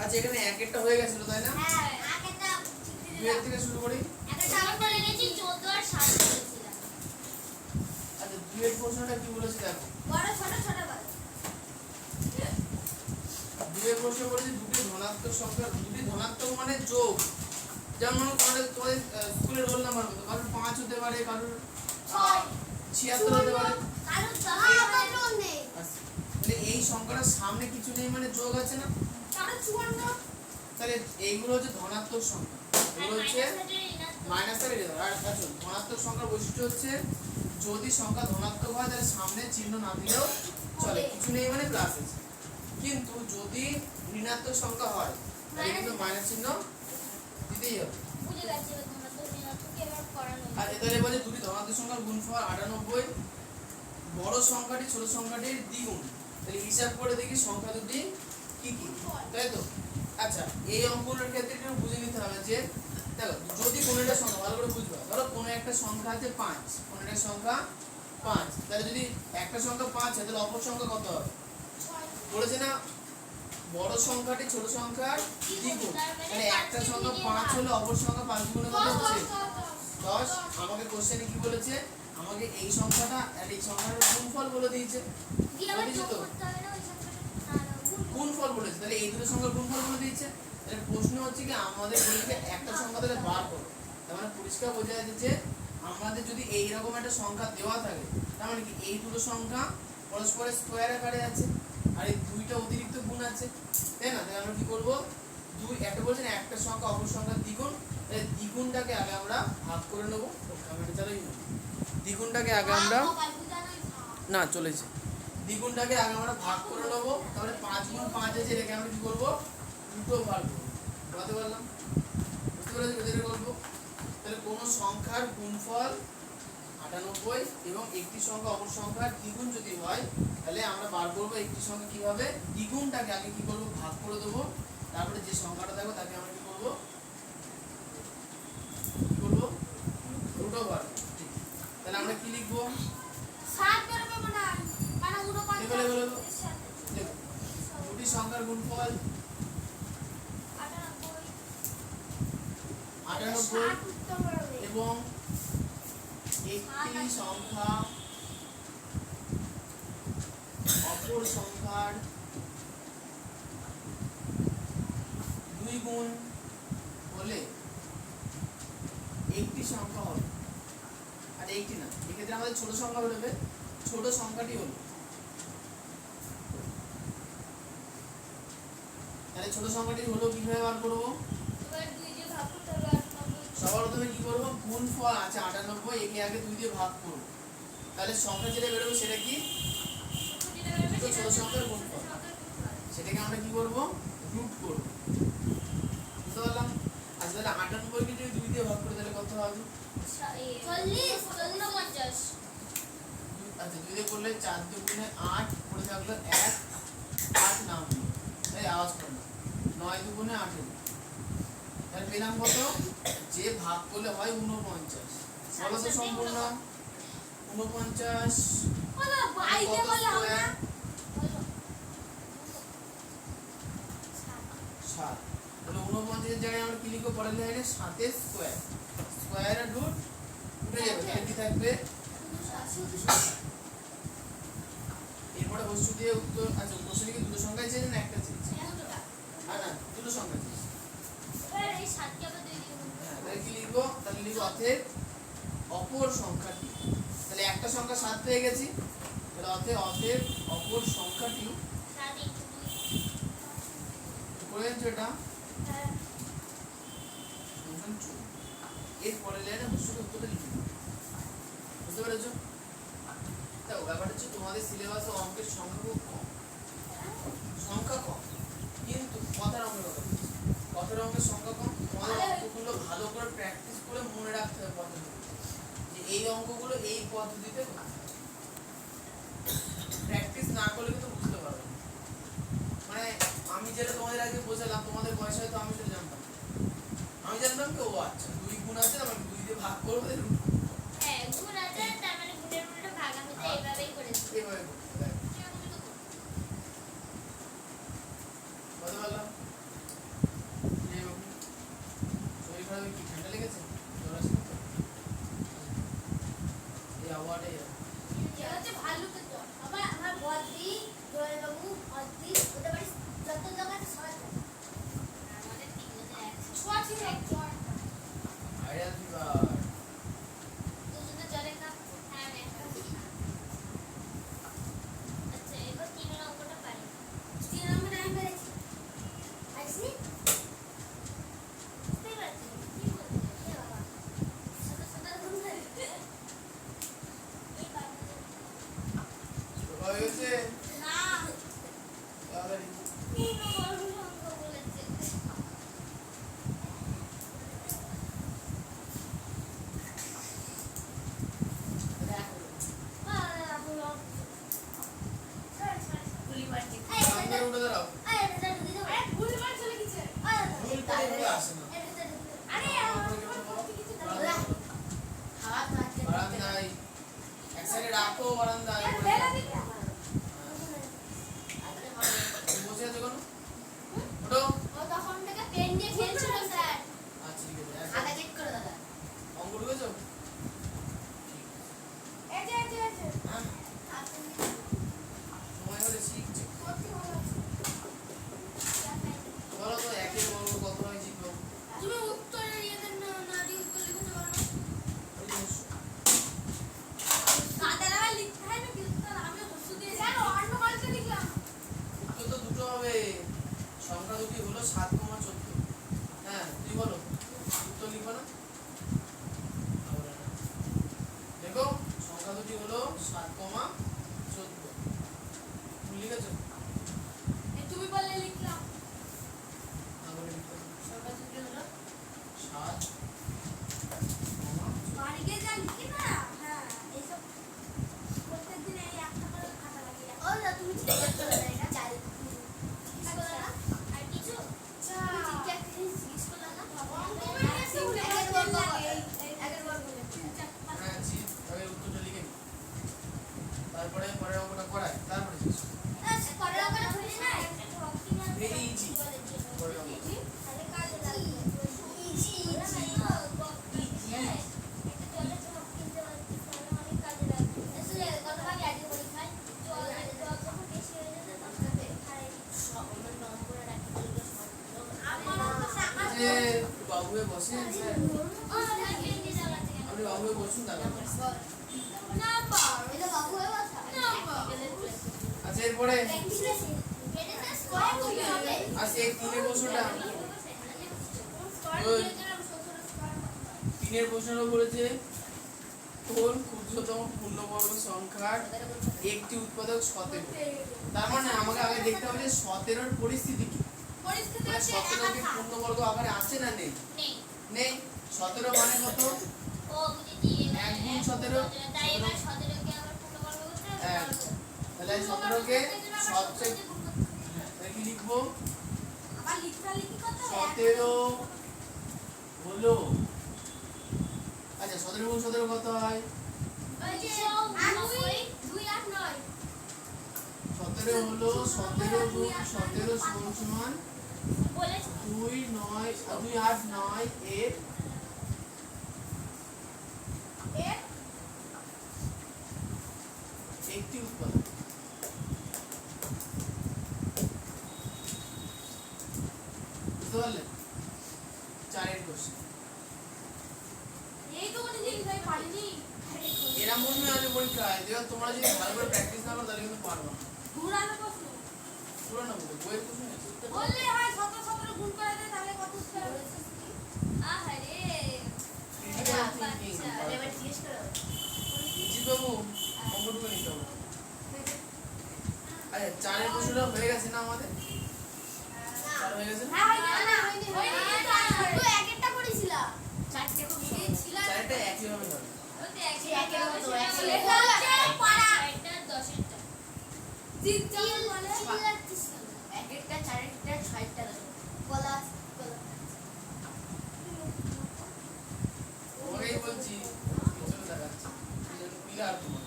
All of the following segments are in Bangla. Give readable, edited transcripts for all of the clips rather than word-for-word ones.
আচ্ছা এখানে এক একটা হয়ে গেছিল তাই না? হ্যাঁ এক একটা দুই এর থেকে শুরু করি। একটা আমরা লিখেছি 14 আর 7 বলেছিলাম। আচ্ছা দুই এর প্রশ্নটা কি বলেছে দেখো। বড় ছোট ছোট বড়। দুই এর প্রশ্ন বলেছে দুটি ধনাত্মক সংখ্যা, দুটি ধনাত্মক মানে যোগ। যেমন তোমাদের স্কুলের রোল নাম্বার কত? কারোর 5 হতে পারে, কারোর 76 হতে পারে, কারণ 10 নেই। তাহলে এই সংখ্যাটার সামনে কিছু নেই মানে যোগ আছে না? কারণ 54। তাহলে এইগুলো হচ্ছে ধনাত্মক সংখ্যা, এগুলো হচ্ছে মাইনাস আর ঋণাত্মক। আর আচ্ছা ধনাত্মক সংখ্যার বৈশিষ্ট্য হচ্ছে যদি সংখ্যা ধনাত্মক হয় তাহলে সামনে চিহ্ন না দিলেও চলে, কিছু নেই মানে প্লাস আছে। কিন্তু যদি ঋণাত্মক সংখ্যা হয় তাহলে কিন্তু মাইনাস চিহ্ন দিতেই হবে। বুঝে গেছি তোমরা তো ঋণাত্মক এবার করানো। আর এটালে বলে দুটি ধনাত্মক সংখ্যার গুণফল 98, বড় সংখ্যাটি ছোট সংখ্যাটির দ্বিগুণ। তাহলে হিসাব করে দেখি সংখ্যা দুটি কি কি, তাই তো? আচ্ছা এই অঙ্কগুলোর ক্ষেত্রে একটু বুঝে নিতে হবে যে দেখো যদি কোনো একটা সংখ্যা ভালো করে বুঝবা, ধরো কোনো একটা সংখ্যা আছে 5, কোনো একটা সংখ্যা 5, তাহলে যদি একটা সংখ্যা 5 হয় তাহলে অপর সংখ্যা কত হবে? বলেছে না বড় সংখ্যাটি ছোট সংখ্যার দ্বিগুণ। তাহলে একটা সংখ্যা 5 হলে অপর সংখ্যা 5 গুণে কত হচ্ছে? 10। আমাকে কোশ্চেনে কি বলেছে? আমাকে এই সংখ্যাটা আর এই সংখ্যাটার গুণফল বলে দিয়েছে। বলেছে তো গুণফল বলেছে, তাহলে এই দুটো সংখ্যার গুণফল বলে দিয়েছে। তাহলে প্রশ্ন হচ্ছে কি আমাদের বলেছে একটা সংখ্যা তাহলে বার করো। তার মানে পরিষ্কার বোঝা যাচ্ছে যে আমাদের যদি এই রকম একটা সংখ্যা দেওয়া থাকে তার মানে কি এই দুটো সংখ্যা পরস্পরের স্কয়ার আকারে আছে আর এই দুইটা অতিরিক্ত গুণ আছে, তাই না? তাহলে আমরা কি করব? দুই একটা বলছেন একটা সংখ্যা অপর সংখ্যার দ্বিগুণ, তাহলে দ্বিগুণটাকে আগে আমরা ভাগ করে নেব। ক্যামেরা চালাই না, দ্বিগুণটাকে আগে আমরা না চলেছে, দ্বিগুণটাকে আগে আমরা ভাগ করে নেব। তাহলে 5 গুণ 5 আছে, এটাকে আমরা কি করব? দুটো ভাগ করব। বুঝতে পারলাম? বুঝতে পেরেছি এদের করব। তাহলে কোন সংখ্যার গুণফল 98 এবং একটি সংখ্যা অপর সংখ্যার দ্বিগুণ যদি হয় তাহলে আমরা বার করব একটি সংখ্যা কিভাবে? দ্বিগুণটাকে আগে কি করব? ভাগ করে দেব। তারপরে যে সংখ্যাটা থাকবে তাকে আমরা কি করব? Root over. ঠিক। তাহলে আমরা কি লিখব? 7 বেরোবে মনে হয়, কারণ 49 দেখো দুটি সংখ্যার গুণফল 98 এবং একটি সংখ্যা অপর সংখ্যার 2 গুণ হলে একটি সংখ্যা হবে, আর একটি না, এক্ষেত্রে আমাদের ছোট সংখ্যা বেরোবে, ছোট সংখ্যাটি হলো। তাহলে ছোট সংখ্যাটি হলো কিভাবে বার করব? এবার 2 দিয়ে ভাগ করতে হবে 98। সবার প্রথমে কি করব? গুণফল আছে 98, একে আগে 2 দিয়ে ভাগ করব। তাহলে সংখ্যা যেটা বেরোবে সেটা কি? দুটো ছোট সংখ্যার গুণফল, সেটাকে আমরা কি করব? রুট করব। বুঝতে পারলাম? আচ্ছা তাহলে 98 কে যদি 2 দিয়ে ভাগ করে তাহলে কত হবে? 40 49। আচ্ছা 2 দিয়ে করলে 4 দুগুণে 8, পড়ে থাকলো 1, 8 নাম এই আওয়াজ করলো 9 দুগুণে 18। তাহলে পেলাম কত? যে ভাগ করলে হয় 49। বলো তো সম্পূর্ণ 49 বলো বাইরে বলো না। 7। তাহলে 49 এর জায়গায় আমরা কি লিখব? পরের লাইনে 7 এর স্কয়ার, স্কয়ারের রুট উঠে যাবে, তাহলে কি থাকবে? এরপরে বস্তু দিয়ে উত্তর। আচ্ছা কোশ্চেনে কি দুটো সংখ্যাই চেয়েছেন না একটা চেয়েছেন? আর না দুটো সংখ্যা চেয়েছেন। এবার এই 7 কে আবার 2 দিয়ে গুণ করব। হ্যাঁ তাহলে কি লিখবো? তাহলে লিখবো অতএব অপর সংখ্যাটি। তাহলে একটা সংখ্যা 7 পেয়ে গেছি, তাহলে অতএব অপর সংখ্যাটি 7 * 2 করে দিচ্ছি এটা। হ্যাঁ এর পরের লাইনে বস্তুর উত্তরটা লিখে দিই। বুঝতে পেরেছো? দেখো ব্যাপারটা হচ্ছে তোমাদের সিলেবাসে অঙ্কের সংখ্যা খুব কম, সংখ্যা কম, কিন্তু কথার অঙ্কের কথা বলছি, কথার অঙ্কের সংখ্যা কম। তোমাদের অঙ্কগুলো ভালো করে প্র্যাকটিস করে মনে রাখতে হবে পদ্ধতি, যে এই অঙ্কগুলো এই পদ্ধতিতে প্র্যাকটিস না করলে কিন্তু বুঝতে পারবে না। মানে আমি যেটা তোমাদের আগে বোঝালাম তোমাদের বয়স হয়তো আমি সেটা জানতাম, আমি জানতাম কি ও আচ্ছা 2 গুণ আছে আমরা 2 দিয়ে ভাগ করব, হ্যাঁ গুণ আছে তার মানে গুণের উল্টো ভাগ আমি তো এইভাবেই করেছি। এইভাবে করতে হবে। বুঝতে পারলাম? বারান্দা বসে আছো কেন? ওঠো। তখন থেকে পেন দিয়ে খেলছিল স্যার। আচ্ছা ঠিক আছে। খাতা চেক করো দাদা। অঙ্ক ঢুকেছো? এই যে হ্যাঁ সময় হলে শিখছো। বলো তো একের বর্গ কত হয় শিখবো? তুমি উত্তরের ইয়েদের না দিয়ে উত্তর লিখতে পারো না। কাদের আবার লিখতে হয় না কি উত্তর আমি বসু দিয়ে স্যার অন্য কালকে লিখলাম। উত্তর তো দুটো হবে। সংখ্যা দুটি হলো 7,14। হ্যাঁ তুই বলো উত্তর লিখবো না? দেখো সংখ্যা দুটি হলো 7,14। তুমি লিখেছো? তুমি বললে লিখলাম। আঙুলে লিখতে হবে। সংখ্যা দুটো হলো 7, বাড়ি গিয়ে যা লিখি না হ্যাঁ এইসব প্রত্যেকদিন এই একটা করে খাতা লাগিয়ে রাখো। ও না তুমি ঠিক করতে হবে না এটা চাই কিছু করো না আর কিছু তুমি ঠিক একটা জিনিস জিজ্ঞেস করলা না আগের বার বলে হ্যাঁ জি আগে উত্তরটা লিখে নি। তারপরে পরের অঙ্কটা করায় তারপরে শেষ। পরের অঙ্কটা ধরে না ভেরি ইজি পরের অঙ্ক। তাহলে কাজে লাগবে ইজি যে বাবুয়ে বসে স্যার আপনি বাবুয়ে বসুন না। আচ্ছা এরপরে আচ্ছা এই তিনের প্রশ্নটা তিনের প্রশ্নটা বলেছে কোন ক্ষুদ্রতম পূর্ণবর্গ সংখ্যার একটি উৎপাদক 17। তার মানে আমাকে আগে দেখতে হবে যে 17 এর পরিস্থিতি কি। মানে 17 কি পূর্ণবর্গ আকারে আছে না নেই? নেই। 17 মানে কত? ও বুঝেছি 1 গুণ 17 তাই এবার 17 কে আবার পূর্ণবর্গ করতে হবে এক। তাহলে 17 কে সবচেয়ে কি লিখবো? আবার লিখতে করতে 17 হলো আচ্ছা 17 গুণ 17 কত হয়? ওই যে 2 8 9 17 হলো 17 গুণ 17 সমান বলেছি 2 9 2 8 9 এর একটি উৎপাদক। বুঝতে পারলে? 4 এর কোশ্চেন। এই তো কোন জিনিস আমি পারিনি এরকম প্রশ্ন আছে পরীক্ষায় দেখো তোমরা যদি ভালো করে প্র্যাকটিস না করো তাহলে কিন্তু পারবে না। ঘুরানো প্রশ্ন পুরো না বইয়ের প্রশ্ন আছে। বললে হয় 17 17 গুণ করে দে তাহলে কত উত্তর হবে আহারে ক্রিটিক্যাল থিংকিং। এবার জিজ্ঞেস করো জি বাবু অঙ্কটুকু নিতে হবে। আচ্ছা 4 এর প্রশ্নটা হয়ে গেছে না আমাদের? 4 হয়ে গেছে না? হ্যাঁ না হয়নি তো এক একটা করেছিলাম চারটে খুব ছিল 4টা একই ভাবে হবে। ওতে একই হবে তো লেখা আছে পড়া এটা 10 এরটা জিত যেমন বলে এক একটা চার একটা 6টা বলা ওকেই বলছি পিছনে দেখাচ্ছি ক্লিয়ার তোমার।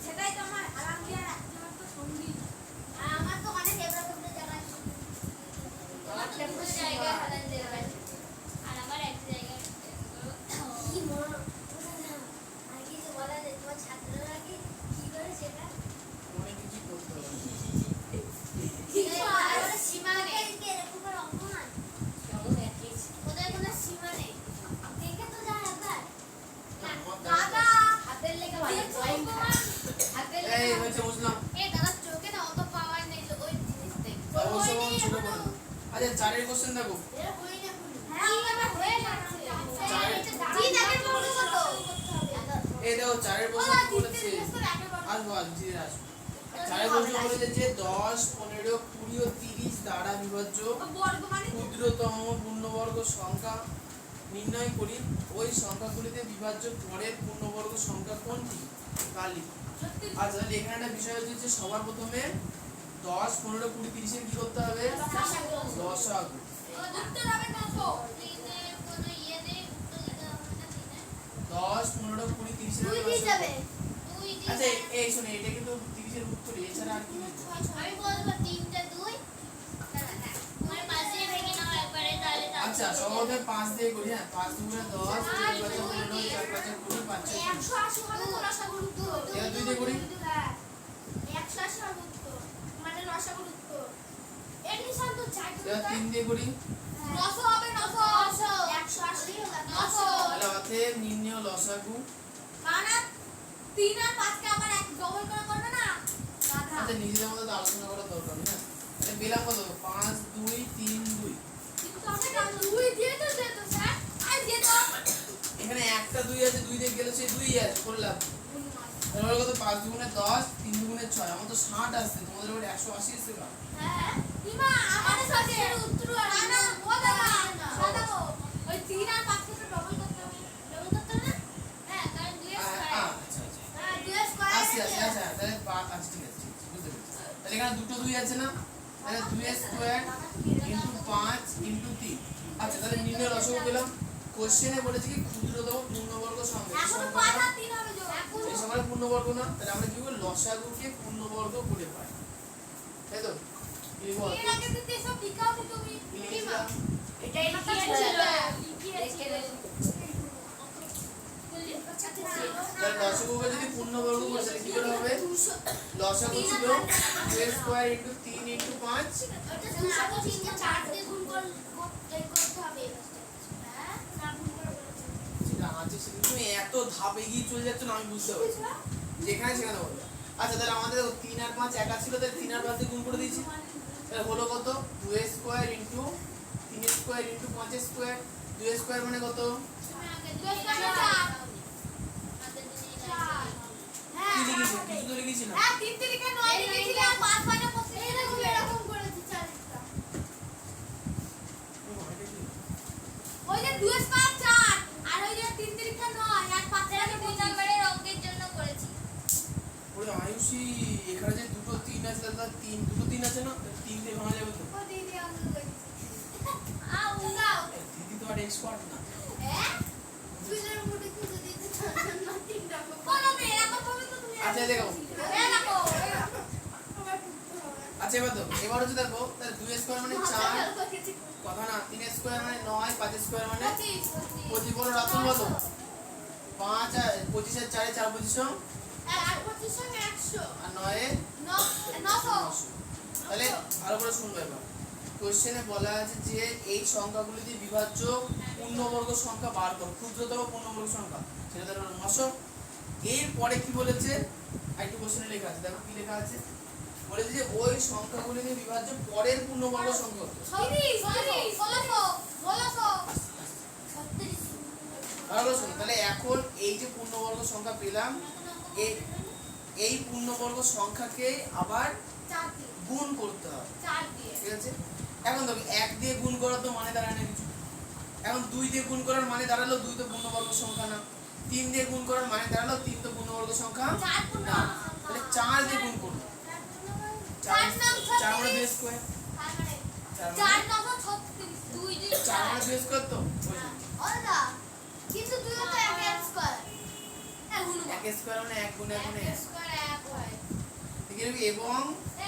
সেটাই তো আমার আরাম দিয়ে আমার তো সঙ্গী আমার তো অনেক এবড়া খেবড়া জায়গা আছে আমার তো পুরো জায়গা হারান জায়গা আছে আর আমার এক জায়গায় কি মন আর কিছু বলা যায় তোমার ছাত্ররা কি করে সেটা অনেক কিছু করতে হবে। সীমা নেই এরকম করে অঙ্ক না ওদের কোনো সীমা নেই দেখে তো যা একবার দাদা হাতের লেখা ভালো ড্রয়িং হাতের এই লেখা হচ্ছে বুঝলাম। এ দাদা চোখে না অত পাওয়ার নেই যে ওই জিনিস দেখতে অবশ্য ছোট করে দাও। আচ্ছা 4 এর কোশ্চেন দেখো। এরা হই না হ্যাঁ আমরা হয়ে যাচ্ছে জি দেখেন বড় কত এই দেখো 4 এর প্রশ্ন কি বলেছে? আসবো আজ ধীরে আসবো। 4 এর প্রশ্ন বলেছে যে 10 15 20 ও 30 দ্বারা বিভাজ্য বর্গ মানে ক্ষুদ্রতম পূর্ণবর্গ সংখ্যা নির্ণয় করি। ওই সংখ্যাগুলিতে বিভাজ্য পরের পূর্ণবর্গ সংখ্যা কোনটি? কালি। আচ্ছা তাহলে এখানে একটা বিষয় হচ্ছে যে সবার প্রথমে 10 15 20 30 এর কি করতে হবে? দশাগু। উত্তর হবে কত তিনের কোনো ইয়ে নেই উত্তর দিতে হবে না তিনে 10 15 20 30 এর দুই আগে দিয়ে লসাগু যাবে করো। দুই দিয়ে আচ্ছা যাবে। এই শুনে এটা কিন্তু 30 এর উত্তরই, এছাড়া আর কি লিখবো? আমি বলবো 3টা 2 না তোমার পাঁচ দিয়ে ভেঙে নাও একবারে তাহলে আচ্ছা সহজে 5 দিয়ে করি। হ্যাঁ 5 দুগুণে 10 3 5 15 4 5 20 5 6 180 হবে তো রসাগুর উত্তর। এবার দুই দিয়ে করি। 180 হবে উত্তর মানে রসাগুর উত্তর। এর নিশান তো চাই তো। এবার 3 দিয়ে করি। 900 হবে 900 180 900 তাহলে অতএব নির্ণয় লসাগু। মানে 3 আর 5 কে আবার এক ডবল করে করবে না গাধা। আচ্ছা নিজেদের মধ্যে তো আলোচনা করার দরকার নেই। হ্যাঁ তাহলে পেলাম কত? 5 2 3 2। কিন্তু আমরা 2 দিয়ে তো স্যার আর দিয়ে তো এখানে একটা 2 আছে, 2 দিয়ে গেলে সেই 2ই আছে, করলাম। তাহলে কত? 5 দুগুণে 10 3 দুগুণে 6, আমার তো 60 আসছে, তোমাদের ওটা 180 এসেছে না? হ্যাঁ ইমা আমাদের সাথে উত্তর না না বলা না সাদাও ওই 3 আর 5 কে ডবল করতে হবে না হ্যাঁ কারণ 2 স্কয়ার আচ্ছা আচ্ছা হ্যাঁ 2 স্কয়ার আচ্ছা আচ্ছা তাহলে 5 আচ্ছা ঠিক আছে বুঝতে পেরেছি। তাহলে এখানে দুটো 2 আছে না, তাহলে 2 স্কয়ার ইনটু 5 ইনটু 3। আচ্ছা তাহলে নির্ণয় লসাগু পেলাম। কোশ্চেনে বলেছে কি ক্ষুদ্রতম পূর্ণবর্গ সংখ্যা, এই এখন 5 সংখ্যাটা আর 3 হবে যোগ এই সংখ্যাটা পূর্ণবর্গ না, তাহলে আমরা কি করব? লসাগুকে পূর্ণবর্গ করে পাই, তাই তো? কি বল? এর আগে দিতে সব লিখাও তো তুমি লিখলাম। এটা লিখিয়েছিল লিখিয়েছিল তাহলে লসাগুকে যদি পূর্ণবর্গ করি তাহলে কি করে হবে? লসাগু ছিল 2 স্কয়ার ইনটু 3 ইনটু 5। ওটা 225 কে 4 দিয়ে গুণ করতে হবে হ্যাঁ না গুণ করে বলেছে যেটা আছে সেটা তুমি এত ধাপে গিয়ে চলে যাচ্ছ না, আমি বুঝতে পারছি। যেখানে সেখানে বলবে। আচ্ছা তাহলে আমাদের 3 আর 5 একা ছিল, তাহলে 3 আর 5 দিয়ে গুণ করে দিয়েছি। তাহলে হলো কত? 2 square into 3 square into 5 square. 2 square মানে কত? তুমি আগে 2 স্কয়ার 4 হ্যাঁ কি লিখেছি? কিছু তো লিখেছি না। হ্যাঁ 3 3 কে 9 লিখেছিলে আর 5 5 এর পক্ষে এরকম করেছি 4টা ও, এটা কি? ওই যে 2 স্কয়ার 4 আর ওই যে 3 3 কে 9 আর 5 এর 2 নম্বরের অঙ্কের জন্য করেছি ওরে আয়ুষী, এখানে যে দুটো 3 আছে তাহলে 3 দুটো 3 আছে না? 3 দিয়ে ভাঙা যাবে তো? ও দিদি অঙ্ক করেছি উড়াও দিদি তো আর এক্সপার্ট না। হ্যাঁ সুইজের মুঠে খুঁজে দিতে না 3টা বলো না এরকম ভাবে তো তুমি আচ্ছা দেখো। দেখো আচ্ছা এবার দেখো, এবার হচ্ছে দেখো তাহলে 2 স্কয়ার মানে 4, কথা না, 3 স্কয়ার মানে 9, 5 স্কয়ার মানে 25। বলো রাতুল বলো। 5 আর 25 আর 4 এ 4 25 আর 25 সঙ্গে 100 আর 9 এ 900 তাহলে ভালো করে শুনবে এবার। কোশ্চেনে বলা আছে যে এই সংখ্যাগুলি দিয়ে বিভাজ্য পূর্ণবর্গ সংখ্যা বার করো, ক্ষুদ্রতম পূর্ণবর্গ সংখ্যা, সেটা ধরো 900। এরপরে কি বলেছে? আরেকটু কোশ্চেনে লেখা আছে, দেখো কি লেখা আছে। বলেছে যে ওই সংখ্যাগুলি দিয়ে বিভাজ্য পরের পূর্ণবর্গ সংখ্যা কত? 36 ভালো শোনো, তাহলে এখন এই যে পূর্ণবর্গ সংখ্যা পেলাম, এই পূর্ণবর্গ সংখ্যাকে আবার 4 দিয়ে গুণ করতে হবে, 4 দিয়ে ঠিক আছে? এখন দেখো 1 দিয়ে গুণ করার তো মানে দাঁড়ায় না কিছু। এখন 2 দিয়ে গুণ করার মানে দাঁড়ালো 2 তো পূর্ণবর্গ সংখ্যা না। 3 দিয়ে গুণ করার মানে দাঁড়ালো 3 তো পূর্ণবর্গ সংখ্যা 4 পূর্ণ না। তাহলে 4 দিয়ে গুণ করব। 4 মানে 2 স্কয়ার। 4 9 36 2 দিয়ে 4 মানে 2 স্কয়ার তো? ওরা কিন্তু দুই তো এক স্কয়ার হ্যাঁ গুণ 1 স্কয়ার মানে 1 গুণ 1 গুণ 1। স্কয়ার 1 হয় ঠিক আছে? এবং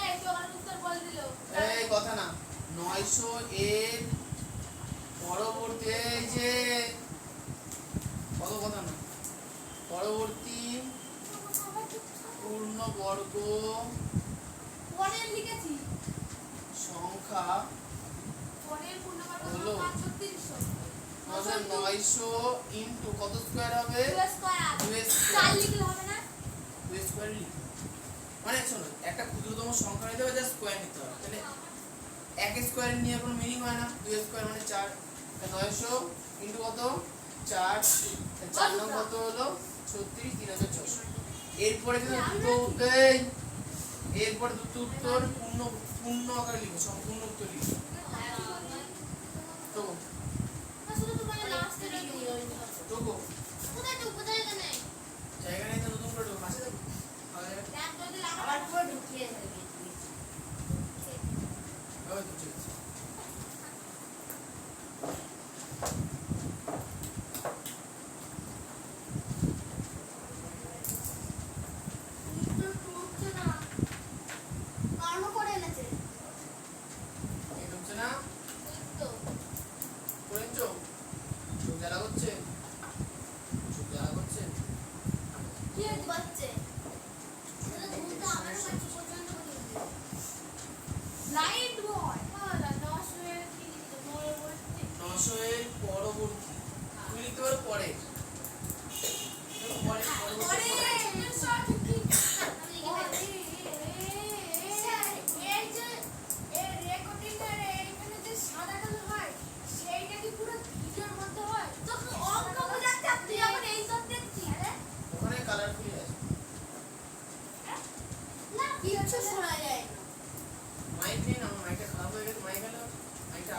এই তোমার উত্তর বল দিল এই কথা না, 900 এর পরবর্তী এই যে কত কথা না, পরবর্তী পূর্ণবর্গ পরের লিখেছি সংখ্যা পরের পূর্ণবর্গ হলো? সংখ্যা 3600 900 ইনটু কত স্কয়ার হবে? 2 স্কয়ার 2 4 স্কয়ার। লিখলে হবে না 2 স্কয়ার লিখি। মানে শোনো, একটা ক্ষুদ্রতম সংখ্যা নিতে হবে, জাস্ট স্কয়ার নিতে হবে। তাহলে 1 স্কয়ার নিয়ে কোনো মিনিং হয় না। 2 স্কয়ার মানে 4। 900 ইনটু কত? 4। 4 নং কত হলো? 36 3600। এরপরে কিন্তু দুটো উত্তর, এরপরে দুটো উত্তর পূর্ণ পূর্ণ আকারে লিখো, সম্পূর্ণ উত্তর লিখো। তো শুধু তোমার লাস্টে লিখে দিও টোকো কোথায় কেন জায়গা নেই তো, নতুন করে টোকো পাশে দেখো। দেখ যদি আবার পুরো ঢুকিয়ে দেবে ওই তো চলছে।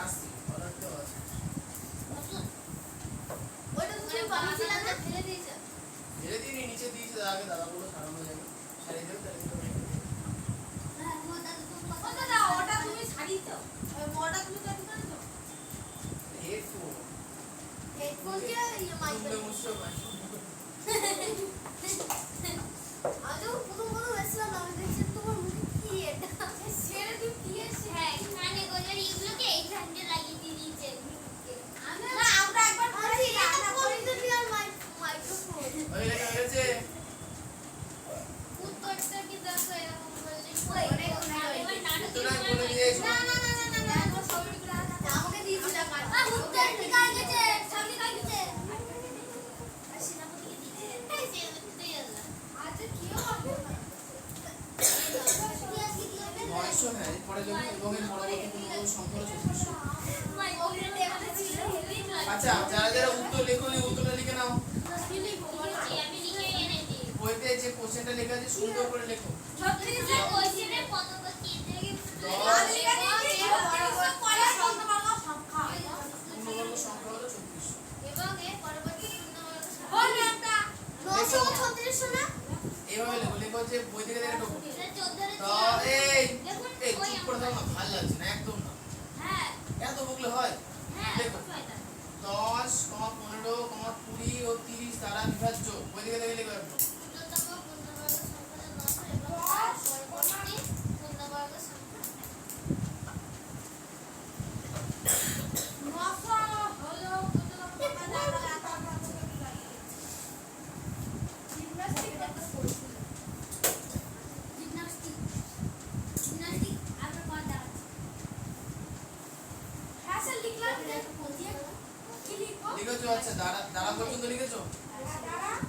আসছি অর্ডারটাও আছে নতুন ওইটা তো তুমি বানিয়েছিলে না ফেলে দিয়েছো ধীরে ধীরে নিচে দিয়েছে আগে দাদাগুলো সারানো যাবে সারিয়ে দেবে তাহলে তো হ্যাঁ ওটা দাও ওটা তুমি ছাড়িয়ে দাও ওটা তুমি তৈরি করেছো হেডফোন হেডফোন যে ইয়ে মাইক তুমলে মুঝসে ভাই আজও প্রথম এসেছিলাম আমি দেখছি তোমার মুখে কি এটা সেটা তুমি কি এসে হ্যাঁ কানে গলার এগুলোকে এইখানে লাগিয়ে দিয়েছে আমি না আমরা একবার করেছি এটা পরিচিত আর মাইক্রোফোন ওই লেখা হয়েছে উত্তরটা কি দেখো এরকম বললে এবার নাটক তোরা বলে দিয়েছ না ছবিগুলো আমাকে দিয়েছিলাম উত্তর ঠিক আছে ছবি কাই গেছে আর সেনাপতিকে দিয়েছে এই যে উত্তরই আল্লাহ আচ্ছা কি হবে 900 হ্যাঁ পরে যখন এবং এর পরবর্তী কোনো সংখ্যা হলো 3400 মাই ওখানে একটা ছিল আচ্ছা যারা যারা উত্তর লেখনি উত্তরটা লিখে নাও আমি লিখে এনেছি বইতে যে কোশ্চেনটা লেখা আছে সুন্দর করে লেখো 36 কোশ্চেনে কত কি থেকে আমি লিখে দিয়েছি পরে পূর্ণবর্গ সংখ্যা পূর্ণবর্গ সংখ্যা হলো 3400 এবং এর পরবর্তী পূর্ণবর্গ সংখ্যা হল একটা 936 না এইভাবে লেখো লেখো যে বই থেকে দেখে লেখো এটা 14 তো এই চুপ করে থাকো না ভালো লাগছে না একদম না হ্যাঁ এত বকলে হয় হ্যাঁ দেখো 10, 15, 20 ও 30 দ্বারা বিভাজ্য বই থেকে দেখে লেখো একদম ক্ষুদ্রতম পূর্ণবর্গ সংখ্যা হলো 900 এবং তার পরবর্তী পূর্ণবর্গ সংখ্যা 900 হলো জিমনাস্টিক আমরা পড়া যাচ্ছে হ্যাঁ স্যার লিখলাম কি লিখবো লিখেছো আচ্ছা দ্বারা পর্যন্ত লিখেছো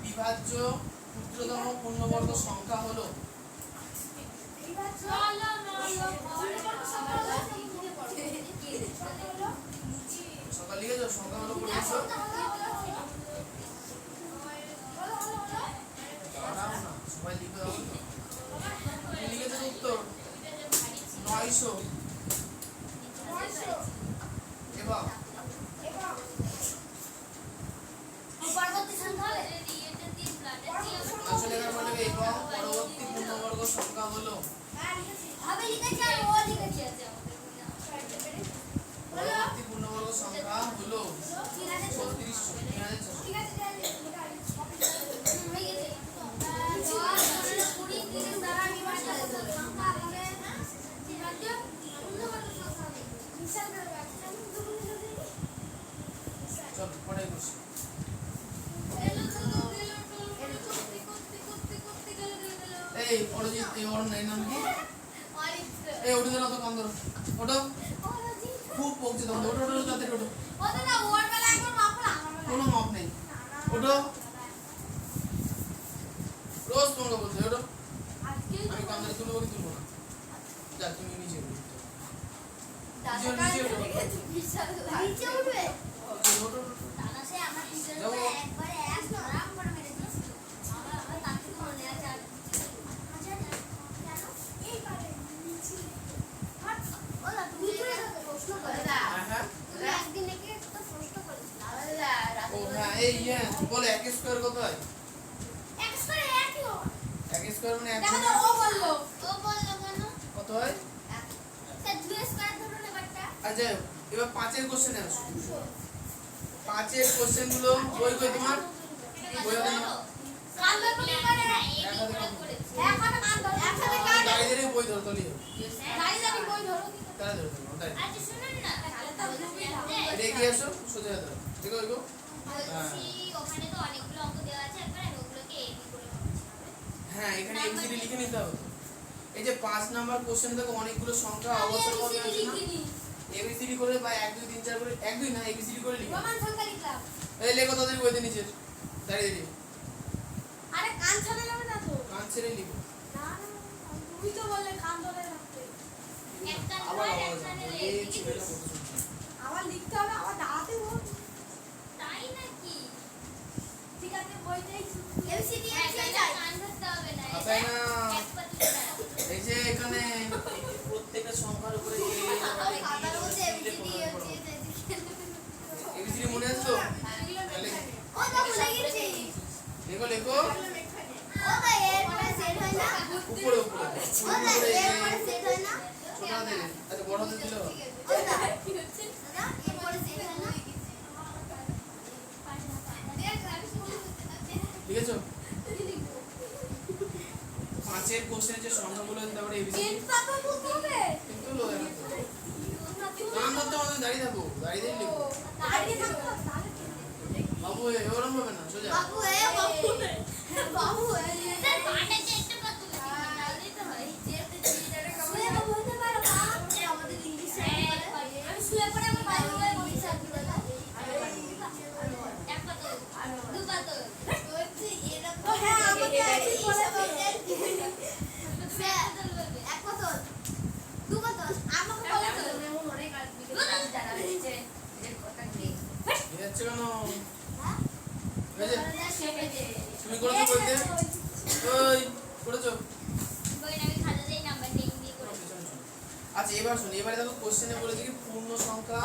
বিভাজ্য ক্ষুদ্রতম পূর্ণবর্গ সংখ্যা হলো সকাল লিখেছো সংখ্যা হলো পড়েছো দাঁড়াও না সবাই লিখে দাও তো কি লিখেছো উত্তর 900 এবার পরবর্তী সংখ্যা হলে আসলে এখানে বলবে এবং পরবর্তী পূর্ণবর্গ সংখ্যা হলো হবে লিখেছি আর ও লিখেছি পরবর্তী পূর্ণবর্গ সংখ্যা হলো 3600 ঠিক আছে হয়ে গেছে 20 30 দ্বারা বিভাজ্য সংখ্যা হবে বিভাজ্য পূর্ণবর্গ সংখ্যা হবে বিশাল চল পড়াই করছি এই অরিজিৎ এই ওর নাম কি এই ওঠো না তো কাম ধরো ওঠো খুব পকছে তোমাদের ওঠো ওঠো তাতে ওঠো কোনো মাপ নেই ওঠো রোজ তোমরা বলছো ওঠো আমি কাম ধরে তুলবো কি তুলবো না যা তুমি নিচে ওঠো নিচে উঠবে ওঠো দাদা সে আমার টিচার যাবো। একবারে এক আরাম করে মেরে দিয়েছিল আমার তাকে তো মনে আছে আর এইবারে নিচে ওলা তুমি প্রশ্ন করে না হ্যাঁ তুমি একদিন একে একটা প্রশ্ন করেছিলে ও হ্যাঁ এই বলে এক স্কয়ার কত হয় এক স্কয়ার একই হয় এক স্কয়ার মানে এক দেখো গুণে ও বললো কেন কত হয় স্যার দুই স্কয়ার ধরুন এবারটা আচ্ছা এবার 5 এর কোশ্চেন আসো 5 এর কোশ্চেন গুলো বই কই তোমার বই আছে না কাল বলি করে এখন কান ধরো একসাথে কান গাড়িদের বই ধরো তলি গাড়ি যাবি বই ধরো তারা ধরো তাই আচ্ছা শুনুন না তাহলে তো গ্রুপে এটা এগিয়ে আসো সোজা ধরো দেখো দেখো বলছি ওখানে তো অনেকগুলো অঙ্ক দেওয়া আছে একবার আমি ওগুলোকে এডি করে ভাবছি হ্যাঁ এখানে এবিসিডি লিখে নিতে হবে তো এই যে 5 নাম্বার কোশ্চেন দেখো অনেকগুলো সংখ্যা অবস্থান করবে আছে না এবিসিডি করে বা 1 2 3 4 করে 1 2 না এবিসিডি করে লিখো রোমান সংখ্যা লিখলাম এই লেখো তাদের বইতে নিচে দাঁড়িয়ে দাঁড়িয়ে আরে কান ছড়ে যাবে না তো কান ছেড়ে লিখো না তুমি তো বললে কান ধরে রাখতে একটা আবার নয় আবার একটা যাবো। নিলে এই ছেলেটা কত সুন্দর আবার লিখতে হবে আবার দাঁড়াতে হবে তাই নাকি ঠিক আছে বইতেই এবিসিডি এসে যায় কান ধরতে হবে না আতাই না এক পাতিলে এই যে এখানে প্রত্যেকটা সংখ্যার উপরে খাতার মধ্যে এবিসিডি হচ্ছে আচ্ছা বড় হাতে দিল ঠিক আছে। পাঁচের কোশ্চেন যে সংখ্যাগুলো তারপরে এবিসিডি কিন্তু লোকে নাম ধরতে আমাদের দাঁড়িয়ে থাকো, দাঁড়িয়ে দিয়ে লিখো। বাবু এরকম হবে না, সোজা ঠিক আছে কেন? তুমি করেছো বলতে ওই করেছো। আচ্ছা এবার শুনি, এবারে দেখো কোশ্চেনে বলেছে কি পূর্ণ সংখ্যা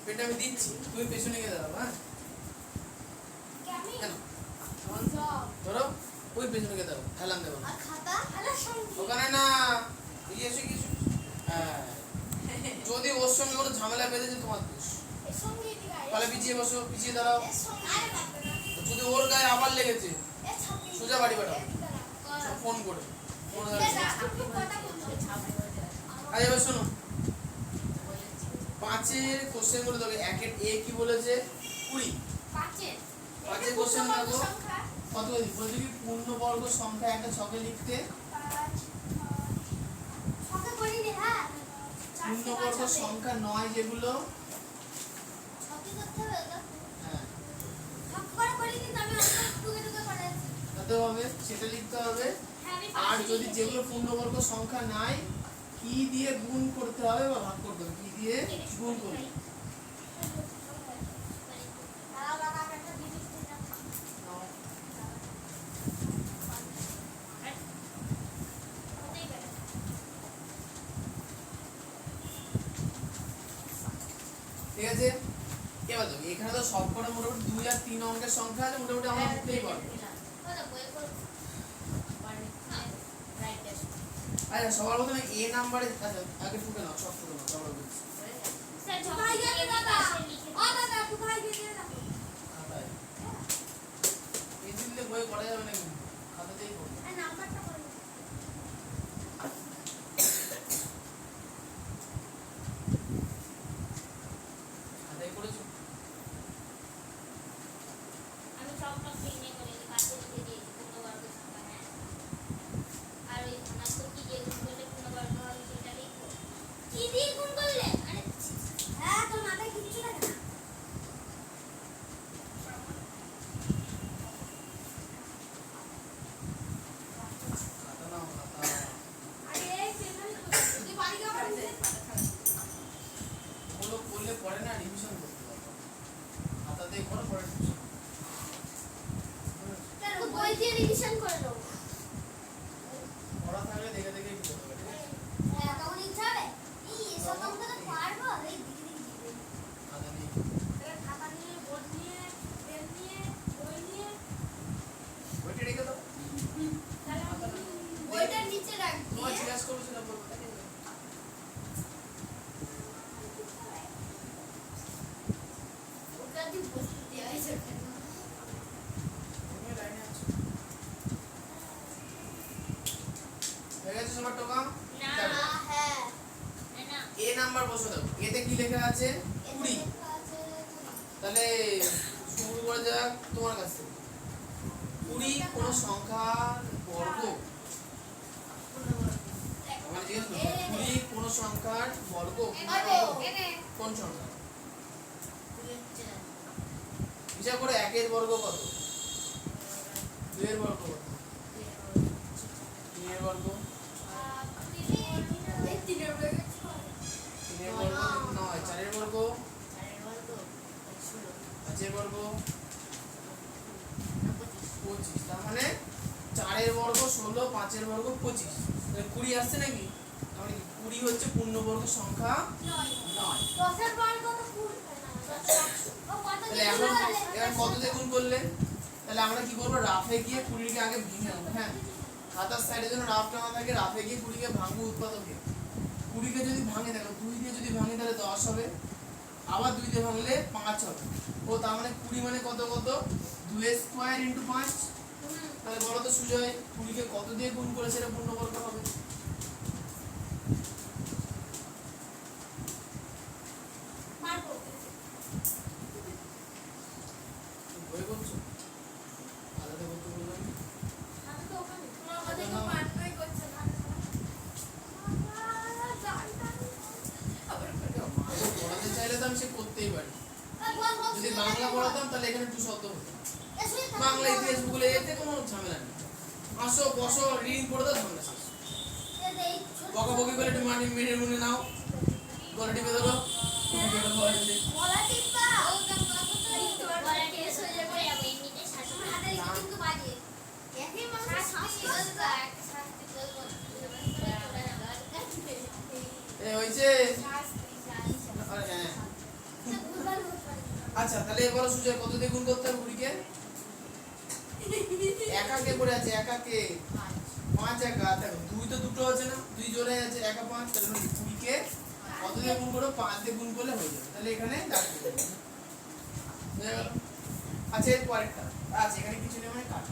পেনটা আমি দিচ্ছি, তুমি পেছনে গিয়ে দাঁড়াও। হ্যাঁ কেন ধরো ওই পেছনে গিয়ে দাঁড়াও, হেলান দেবো ওখানে না, এগিয়ে এসে কিছু। হ্যাঁ যদি ওর সঙ্গে কোনো ঝামেলা বেঁধেছে তোমার দোষ, তাহলে পিছিয়ে বসো, পিছিয়ে দাঁড়াও। যদি ওর গায়ে আবার লেগেছে সোজা বাড়ি পাঠাও ফোন করে। আরে এবার শোনো, পাঁচের কোশ্চেন গুলো দেখো। একের এ কি বলেছে 20। পাঁচের কোশ্চেন দেখো কত বলছে কি পূর্ণবর্গ সংখ্যা একটা ছকে লিখতে পূর্ণবর্গ সংখ্যা নয় যেগুলো, হ্যাঁ তাতে হবে সেটা লিখতে হবে। আর যদি যেগুলো পূর্ণবর্গ সংখ্যা নাই কি দিয়ে গুণ করতে হবে বা ভাগ করতে হবে, কি দিয়ে গুণ করবে। ঠিক আছে, এবার দেখো এখানে তো সবকটা মোটামুটি 2 আর 3 অঙ্কের সংখ্যা আছে, মোটামুটি আমরা লিখতেই পারবো। আচ্ছা সবার প্রথমে এ নাম্বারে, আচ্ছা আগে টুকে নাও, সব টুকে নাও তারপরে বলছি। পেন্সিল দিয়ে বই করা যাবে না কিন্তু খাতাতেই করবে। খাতায় করেছো? খাতা নাও খাতা। ওগুলো করলে পরে না রিভিশন করতে পারবো, খাতাতেই করো পরে রিভিশন পড়া থাকলে দেখে দেখে কি করতে পারবে। খাতা নিয়ে বইটা রেখে দাও, তোমার জিজ্ঞাসা করবো সেটা বলবো। তুমি লাইনে আছো, হয়ে গেছে সবার টোকা? এ নাম্বার বসো দাও, এতে কি লেখা আছে 20। তাহলে শুরু করা যাক তোমার কাছ থেকে। 20 কোন সংখ্যার বর্গ, মানে জিজ্ঞেস করো 20 কোন সংখ্যার বর্গ, কোন সংখ্যা? হিসাব করে 1 এর বর্গ কত, 2 এর বর্গ কত, 3 এর বর্গ, 3 এর বর্গ 9, 4 এর বর্গ, 5 এর বর্গ 25। তার মানে 4 এর বর্গ 16, 5 এর বর্গ 25, তাহলে 20 আসছে নাকি? তাহলে 20 হচ্ছে পূর্ণবর্গ সংখ্যা 9। তাহলে এখন কত দিয়ে গুণ করলে? তাহলে আমরা কি করবো, রাফে গিয়ে 20কে আগে ভেঙে নেবো। হ্যাঁ, খাতার সাইডের জন্য রাফ টানা থাকে, রাফে গিয়ে 20কে ভাঙবো উৎপাদকে। 20কে যদি ভাঙে, দেখো 2 দিয়ে যদি ভাঙে তাহলে 10 হবে, আবার 2 দিয়ে ভাঙলে 5 হবে। ও তার মানে 20 মানে কত কত, 2 স্কয়ার ইনটু 5। তাহলে বলো তো সুজয় 20কে কত দিয়ে গুণ করে সেটা পূর্ণবর্গ হবে? পারবো। বই বলছো আলাদা করতে বললাম। আমি তো ওখানে তোমার কথা তো মানতেই করছে না। পড়াতে চাইলে তো আমি সে করতেই পারি। যদি বাংলা পড়াতাম তাহলে এখানে 2 শব্দ হতো। বাংলা ইতিহাস ভূগোলে এতে কোনো ঝামেলা নেই। আসো বসো রিডিং পড়ে দাও, ঝামেলা শেষ। বকাবকি করে একটু মানে মেনে মনে নাও, গলা টিপে ধরো। এটা বলা যাচ্ছে বলা টিপা ও কাম কত তো বলা টিপে সোজা করে যাবে এমনিতে শাসন হাতে কিন্তু বাজে একই মানুষ শাস্তি দলটা একটা শাস্তি দল এই হইছে। আরে হ্যাঁ, আচ্ছা তাহলে এবার সুজয় কত দিয়ে গুণ করতে হবে 20কে? একাকে পড়ে আছে, একাকে 5 একা, দেখো 2 তো দুটো আছে না, 2 জোড়াই আছে, একা 5। তাহলে 20কে কত দিয়ে গুণ করো, 5 দিয়ে গুণ করলে হয়ে যাবে। তাহলে এখানে দাঁড়িয়ে যাবে, বুঝা গেল? আচ্ছা এর পরেরটা আছে, এখানে কিছু নেই মানে কাট।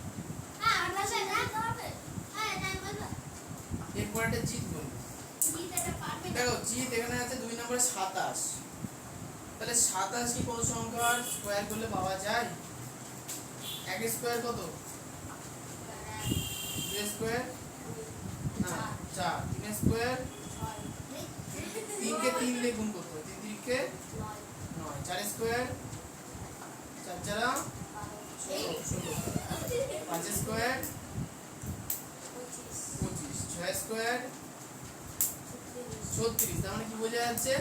হ্যাঁ আমরা না হবে হ্যাঁ টাইম বল এর পরেরটা জিত বলবো। জিত এটা পারবে দেখো জিত এখানে আছে 2 নম্বরে 27। তাহলে 27 কি কোন সংখ্যার স্কয়ার করলে পাওয়া যায়? 1 স্কয়ার কত, 2 স্কয়ার না 4, 3 স্কয়ার, 3 কে 3 দিয়ে গুণ করতে হবে, 3 3 কে 9, 4 স্কয়ার, 4 4 16, 5 স্কয়ার 25, 6 স্কয়ার 36। তার মানে কি বোঝা যাচ্ছে,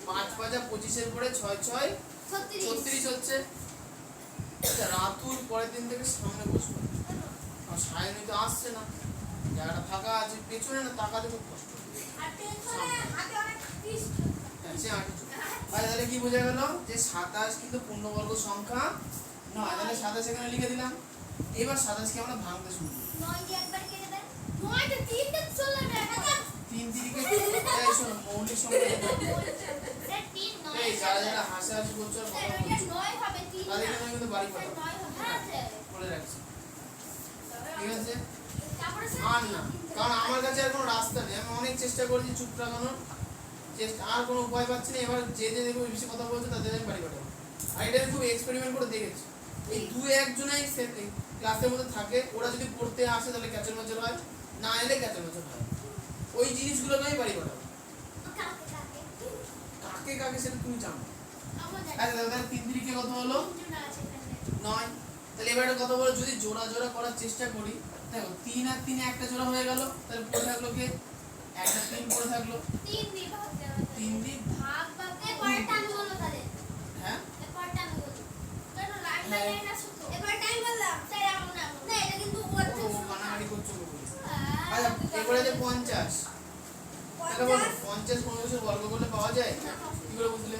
5 5 25 এর পরে 6 6 36 হচ্ছে। আচ্ছা রাতুর পরের দিন থেকে সামনে বসবো, আর সায়নী তো আসছে না, জায়গাটা ফাঁকা আছে, পেছনে না তাকাতে খুব কষ্ট হচ্ছে। আর টেনশনে হাতে অনেক পিস হ্যাঁ, সে আঁটি চুপ। তাহলে কি বোঝা গেল যে 27 কিন্তু পূর্ণবর্গ সংখ্যা নয়। তাহলে 27 এখানে লিখে দিলাম। এবার 27 কে আমরা ভাঙতে শুরু করি। 9 দিয়ে একবার কেটে দেন 9 তে 3 দিন চলে না এটা 3 3 কে এই শোনো মৌলিক সংখ্যা এটা 3 9 এই যারা যারা হাসাহাসি করছো আর কথা এটা বলছো 9 হবে 3 তাদের জন্য কিন্তু বাড়ি পাঠাও, 9 হবে হ্যাঁ স্যার বলে রাখছি, ঠিক আছে? তারপরে আর না, কারণ আমার কাছে আর কোনো রাস্তা নেই, আমি অনেক চেষ্টা করেছি চুপ রাখানোর চেষ্টা, আর কোনো উপায় পাচ্ছি না। এবার যে যে দেখবো বেশি কথা বলছে তাদের আমি বাড়ি পাঠাবো। আর এটা আমি খুব এক্সপেরিমেন্ট করে দেখেছি, এই 2-1 জনাই ক্লাসের মধ্যে থাকে, ওরা যদি পড়তে আসে তাহলে ক্যাচের ম্যাচের হয়, না এলে ক্যাচের ম্যাচের হয়। ওই জিনিসগুলোকে আমি বাড়ি পাঠাবো। কাকে কাকে কাকে কাকে সেটা তুমি জানো। আমার জানি আচ্ছা তাহলে 3 3 কে কত হলো? 3 জন আছে এখানে 9। তাহলে এবার একটা কথা বলো, যদি জোড়া জোড়া করার চেষ্টা করি, দেখো 3 আর 3 একটা জোড়া হয়ে গেল, তাহলে পড়ে থাকলো কে, একটা 3 পড়ে থাকলো, 3 দিয়ে ভাগ দেওয়া 3 দিয়ে ভাগ ভাগ পরেরটা আমি বলবো তাহলে হ্যাঁ পরেরটা আমি বলবো কেন লাইন বাই লাইন আসো তো এবার টাইম বললাম তাই আমরা না এটা কিন্তু ওর ও কানাকানি করছো বলে। আচ্ছা এবারে যে 50, তাহলে বলো 50 কোন কিছুর বর্গ করলে পাওয়া যায়? কি করে বুঝলে?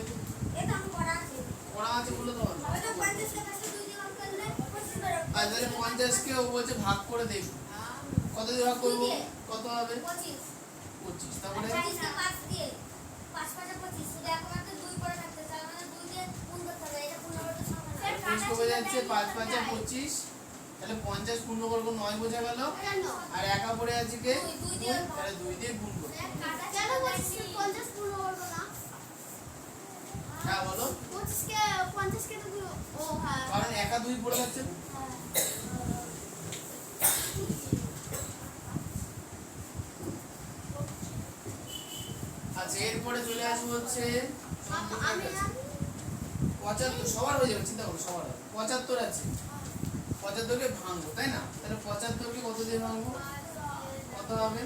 এটা আমি পড়া আছে পড়া আছে বলে তো বলো। ওটা 50 কে পাশে 2 দিয়ে ভাগ করলে 25 ধরো আর তাহলে 50 কে ও বলছে ভাগ করে দেব, কত দিয়ে ভাগ করব, কত হবে? 25 25। তারপরে 28 কে 5 দিয়ে 5 5 25 শুধু একমাত্র 2 পড়ে থাকতে তার মানে 2 দিয়ে গুণ করতে হবে এটা পূর্ণবর্গ সংখ্যা না 25 কমে যাচ্ছে 5 5 25, তাহলে 50 পূর্ণবর্গ 9 বোঝা গেল। আর একা পড়ে আছে কে, 2 দিয়ে তাহলে 2 দিয়ে গুণ করতে হবে। কেন বলছিস 50 পূর্ণবর্গ না হ্যাঁ বলো, 25 কে 50 কে তো ও হ্যাঁ কারণ একা 2 পড়ে যাচ্ছে। আচ্ছা এরপরে চলে আসবো হচ্ছে আমি 75, সবার হয়ে যাবে, চিন্তা করো সবার হবে। 75 আছে, 75 কে ভাঙবো তাই না? তাহলে 75 কে কত দিয়ে ভাঙবো, কত হবে?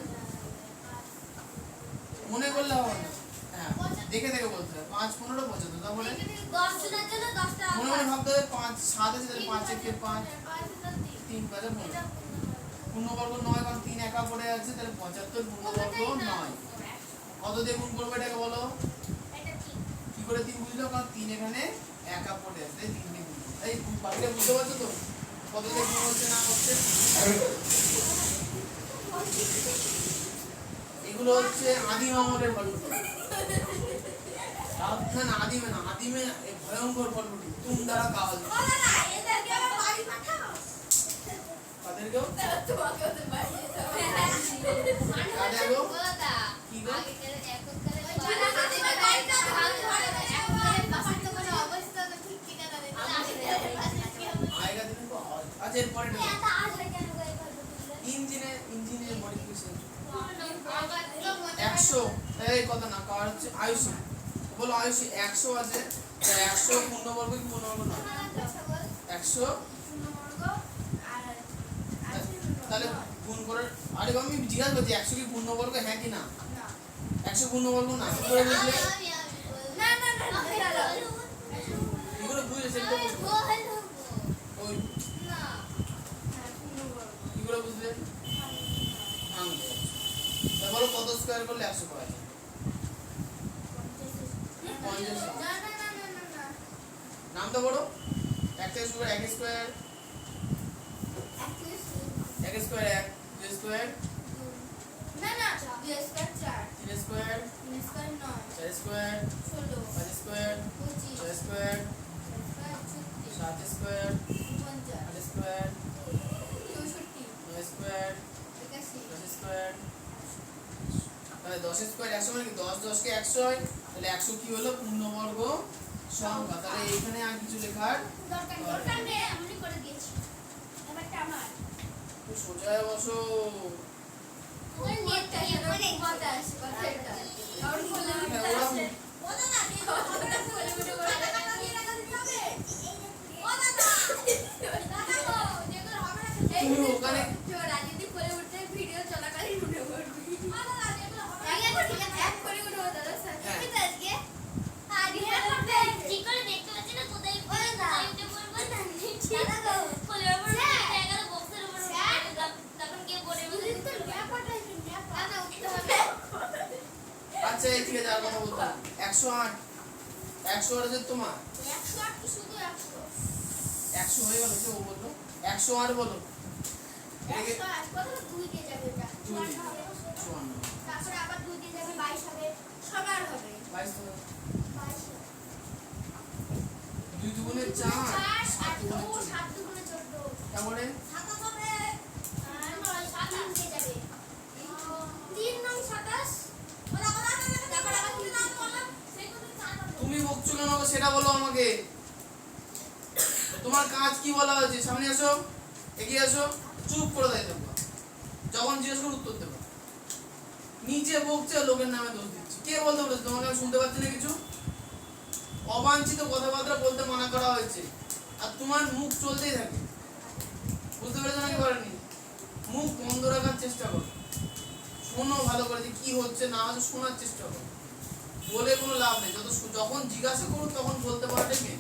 মনে করলে হবে না, হ্যাঁ দেখে দেখে বলতে হবে। 5 15 75, তারপরে 10 জনের জন্য 10টা মনে মনে ভাবতে হবে 5 7 আছে, তাহলে 5 একে 5, 3 5 15, পূর্ণবর্গ 9, কারণ 3 একা পড়ে আছে, তাহলে 75 পূর্ণবর্গ 9 কত দিয়ে গুণ করবে এটাকে বলো? এটা ঠিক কি করে 3 বুঝলো? কারণ 3 এখানে একা পড়ে আছে, তাই 3 দিয়ে গুণ করবে। এই বাকিটা বুঝতে পারছো তো? কত দিয়ে গুণ হচ্ছে না হচ্ছে। এগুলো হচ্ছে আদিম আমলের ফলগুলো। না আদিমে না, আদিমে ভয়ঙ্কর ফলগুলো তুম দ্বারা কাজ। তাদেরকেও কি গো? আগেকার দিনে তো আচ্ছা এরপরে ইঞ্জিনের মডিফিকেশন 100 এই কথা না কার হচ্ছে আয়ুষী বলো আয়ুষী 100 আছে 100 পূর্ণবর্গ কি পূর্ণবর্গ না 100 তাহলে গুণ করে আরে আমি জিজ্ঞাসা করছি 100 কি পূর্ণবর্গ হ্যাঁ কি না 100 পূর্ণবর্গ না কি করে বুঝলে কি করে বুঝলে সেটা ওই কি করে বুঝলে বলো কত স্কয়ার করলে 100 পাওয়া যায় 50 নামটা বড় 1 থেকে শুরু 1 স্কয়ার 1 স্কয়ার 1 2 স্কয়ার না 2 square 4 3 square 3 square 9 4 square 16 5 square 25 6 square 7 square 50 8 square 64 9 square 10 square তাহলে 10 স্কয়ার 100 মানে কি 10 10 কে 100 হয় তাহলে 100 কি হলো পূর্ণবর্গ সংখ্যা তাহলে এখানে আর কিছু লেখার দরকার নেই আমি করে দিয়েছি এবারটা আমার তো সোজা বসো ওই নেটটা মানে কথা আছে কথা এটা আর বললে বলো না তুমি ওখানে রাজনীতি করে উঠতে ভিডিও চলাকালীন উঠে পড়বি এক করে উঠে দাদা স্যার ঠিক আছে আজকে ঠিক করে দেখতে পাচ্ছি না কোথায় উঠে পড়বো দাদা গো বলে এগারো বক্সের উপর তখন কে পড়ে তো ব্যাপারটা দাদা উঠতে হবে আচ্ছা এই থেকে যার কথা বলতাম 108 108 আছে তোমার 108 কি শুধু 100 হয়ে গেল যে ও বললো 108 বলো 108 কত 2 দিয়ে যাবে এটা 54 হবে 54 তারপরে আবার 2 দিয়ে যাবে 22 হবে সবার হবে 22 হবে 22 2 দুগুণে 4 7 দুগুণে 14 তারপরে 27 হবে আর 7 দিয়ে যাবে 3 নং 27 ওরা তারপরে আবার 3 নাম বললাম সেই তো 4 হবে তুমি বকছো কেন সেটা বলো আমাকে তোমার কাজ কি বলা হয়েছে সামনে আসো এগিয়ে আসো চুপ করে দাই তোমরা যখন জিজ্ঞেস করে উত্তর দেবো নিচে বকছে লোকের নামে দোষ দিচ্ছে কে বলতে বলেছে তোমাকে আমি শুনতে পাচ্ছি না কিছু অবাঞ্ছিত কথাবার্তা বলতে মানা করা হয়েছে আর তোমার মুখ চলতেই থাকে বুঝতে পেরেছো নাকি পারেনি মুখ বন্ধ রাখার চেষ্টা করো শোনো ভালো করে যে কি হচ্ছে না হচ্ছে শোনার চেষ্টা করো বলে কোনো লাভ নেই যখন জিজ্ঞাসা করো তখন বলতে পারলে মেন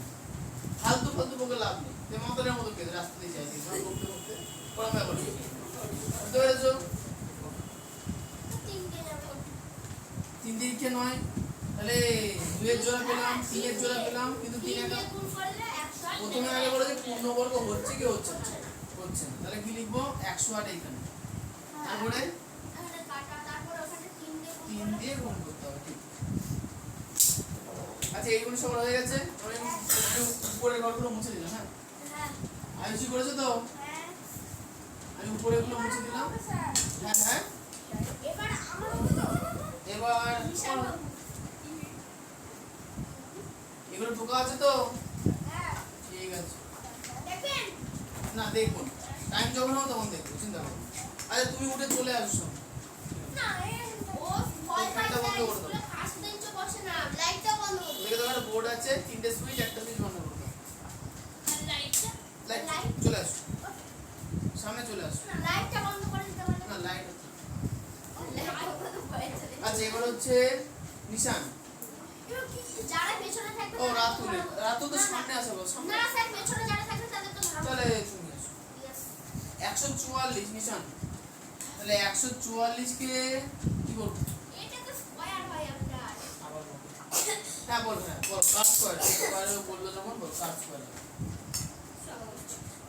ফালতু বকে লাভ নেই যে মাতারের মতো কে রাস্তা দিয়ে যাই বলতে বলতে পড়াশোনা করে বুঝতে পেরেছো 3 দিয়ে যাবে 3 দিকে নয় তাহলে 2 এর জোড়া পেলাম 3 এর জোড়া পেলাম কিন্তু 3 3 এর দিয়ে গুণ করলে 108 প্রথমে আগে বলে যে পূর্ণবর্গ হচ্ছে কি হচ্ছে না হচ্ছে না তাহলে কি লিখবো 108 এইখানে তারপরে এখানে কাটা তারপর ওখানে 3 দিয়ে গুণ করতে হবে ঠিক আচ্ছা এইগুলো সব হয়ে গেছে আমি উপরের ঘরগুলো মুছে দিলাম হ্যাঁ হ্যাঁ আয়ুষি করেছো তো হ্যাঁ আমি উপরেগুলো মুছে দিলাম হ্যাঁ হ্যাঁ এবার আমার এবার এগুলো ঢোকা আছে তো হ্যাঁ ঠিক আছে দেখেন না দেখুন টাইম যখন হবে তখন দেখবো চিন্তা করো আচ্ছা তুমি উঠে চলে আসছো না ও ভয় পায় স্কুলে ফার্স্ট বেঞ্চে বসে না লাইটটা বন্ধ করো দেখে তো একটা বোর্ড আছে 3টে সুইচ একটা সুইচ বন্ধ করতে আর লাইটটা লাইট চলে আসো সামনে চলে আসো না লাইটটা বন্ধ করে দিতে পারলে না লাইট আছে আচ্ছা আচ্ছা এবার হচ্ছে নিশান যারা পেছনে থাকবে ও রাতু তো সামনে আসো সামনে না স্যার পেছনে যারা থাকবে তাদের তো ভালো তাহলে তুমি আসো 144 নিশান তাহলে 144 কে কি করব এটা তো স্কয়ার হয় আমরা আবার বল হ্যাঁ বল কাট স্কয়ার স্কয়ার বললো যখন বল কাট স্কয়ার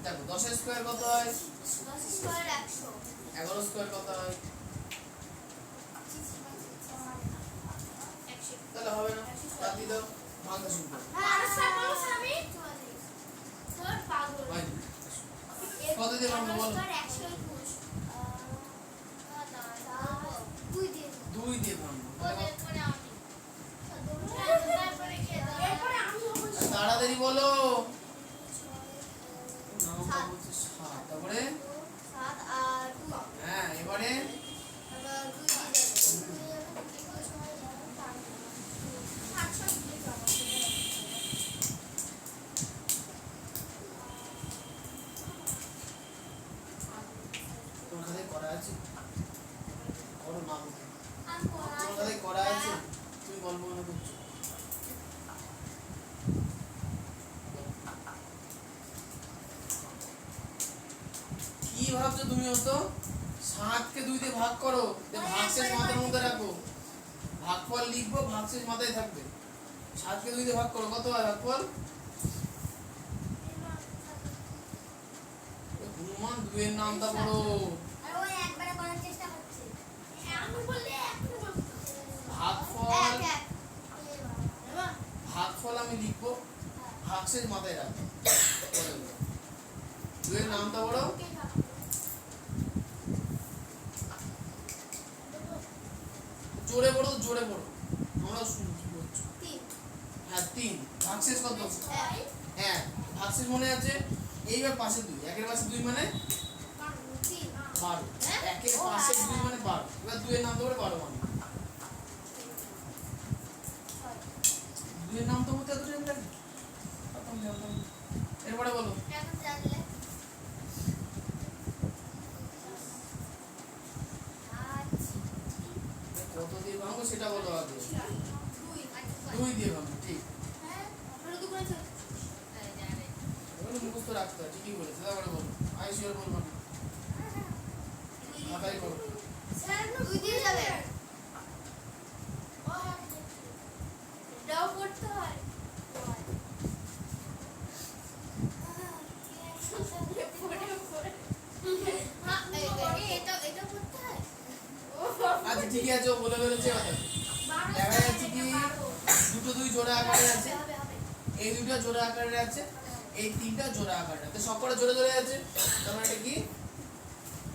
দেখো 10 এর স্কয়ার কত হয়? 10 স্কয়ার 100 11 স্কয়ার কত হয়? তাহলে হবে না, বাদ দিয়ে দাও, ভাঙতে শুরু করো। আমি তোর পাগল ভাই কত দিয়ে ভাঙবো বলো? 121 দুই দিন 2 দিয়ে ভাঙবো। তাড়াতাড়ি বলো। নামটা বলছে 7, তারপরে 7 আর 2 হ্যাঁ এবারে আবার 2 দিয়ে তোমার খাতায় করা আছে? করো না আমাকে। আর তোমার খাতায় করা আছে? তুমি গল্প মনে করছো? কি ভাবছো তুমি? হতো 7 কে 2 দিয়ে ভাগ করো, ভাগশেষ মাথার মধ্যে রাখো। ভাগফল লিখবো, ভাগশেষ মাথায় থাকবে। 7 কে 2 দিয়ে ভাগ করো, কত হয় ভাগফল? হনুমান 2 এর নামটা বলো। আর ওই একবারে করার চেষ্টা করছে আমি বললে একটু বলতো ভাগফল এক ভাগফল আমি লিখবো, ভাগশেষ মাথায় রাখবো। 2 এর নামটা বলো। জোরে পড়ো, জোরে পড়ো, আমরা শুনি কি বলছো। 3 হ্যাঁ 3, ভাগশেষ কত? 1 হ্যাঁ ভাগশেষ মনে আছে। এইবার পাশে 2, একের পাশে 2 মানে 12, একের পাশে 2 মানে 12। এবার 2 এর নাম তো বলে 12 মানে 2 এর নাম তো বলতে এত টাইম লাগে? এরপরে বলো। এখন জানলে কত দিয়ে ভাঙবো সেটা বলো আগে। 2 2 দিয়ে ভাঙবো, ঠিক। হ্যাঁ আমরা তো করেছি জানে এগুলো মুখস্থ রাখতে হয়, ঠিকই বলেছে। তারপরে বলো, আইসিওর বলবো না, মাথায় করো। স্যার 2 দিয়ে যাবে দাও করতে হয় এটা করতে হয় আচ্ছা ঠিক আছে, ও বলে ফেলেছে কথা। দেখা যাচ্ছে কি দুটো 2 জোড়া আকারে আছে, এই 2টা জোড়া আকারে আছে, এই 3টা জোড়া আকারে আছে, সবকটা জোড়া জোড়া আছে। তার মানে এটা কি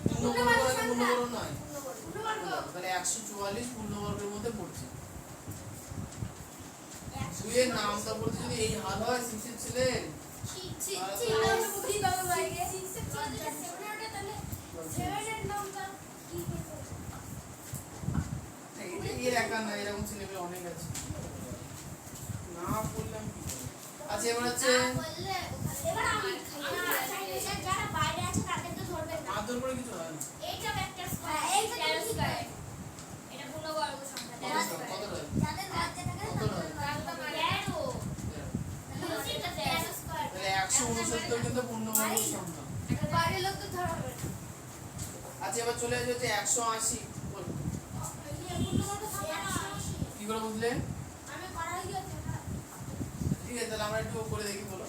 পূর্ণবর্গ নাকি পূর্ণবর্গ নয়? তাহলে 144 পূর্ণবর্গের মধ্যে পড়ছে। 2 এর নামটা বলতে যদি এই হাল হয় 6 এর ছেলের, এর একা না, এরকম ছেলেমেয়ে অনেক আছে, না বললাম কি করে? আচ্ছা এবার হচ্ছে মারধর করে কিছু হয় না। কত হয়? তাহলে 169 কিন্তু পূর্ণবর্গ সংখ্যা। আচ্ছা এবার চলে আসবে হচ্ছে 180। বলো কি করে বুঝলে? ঠিক আছে, তাহলে আমরা একটু করে দেখি, বলো।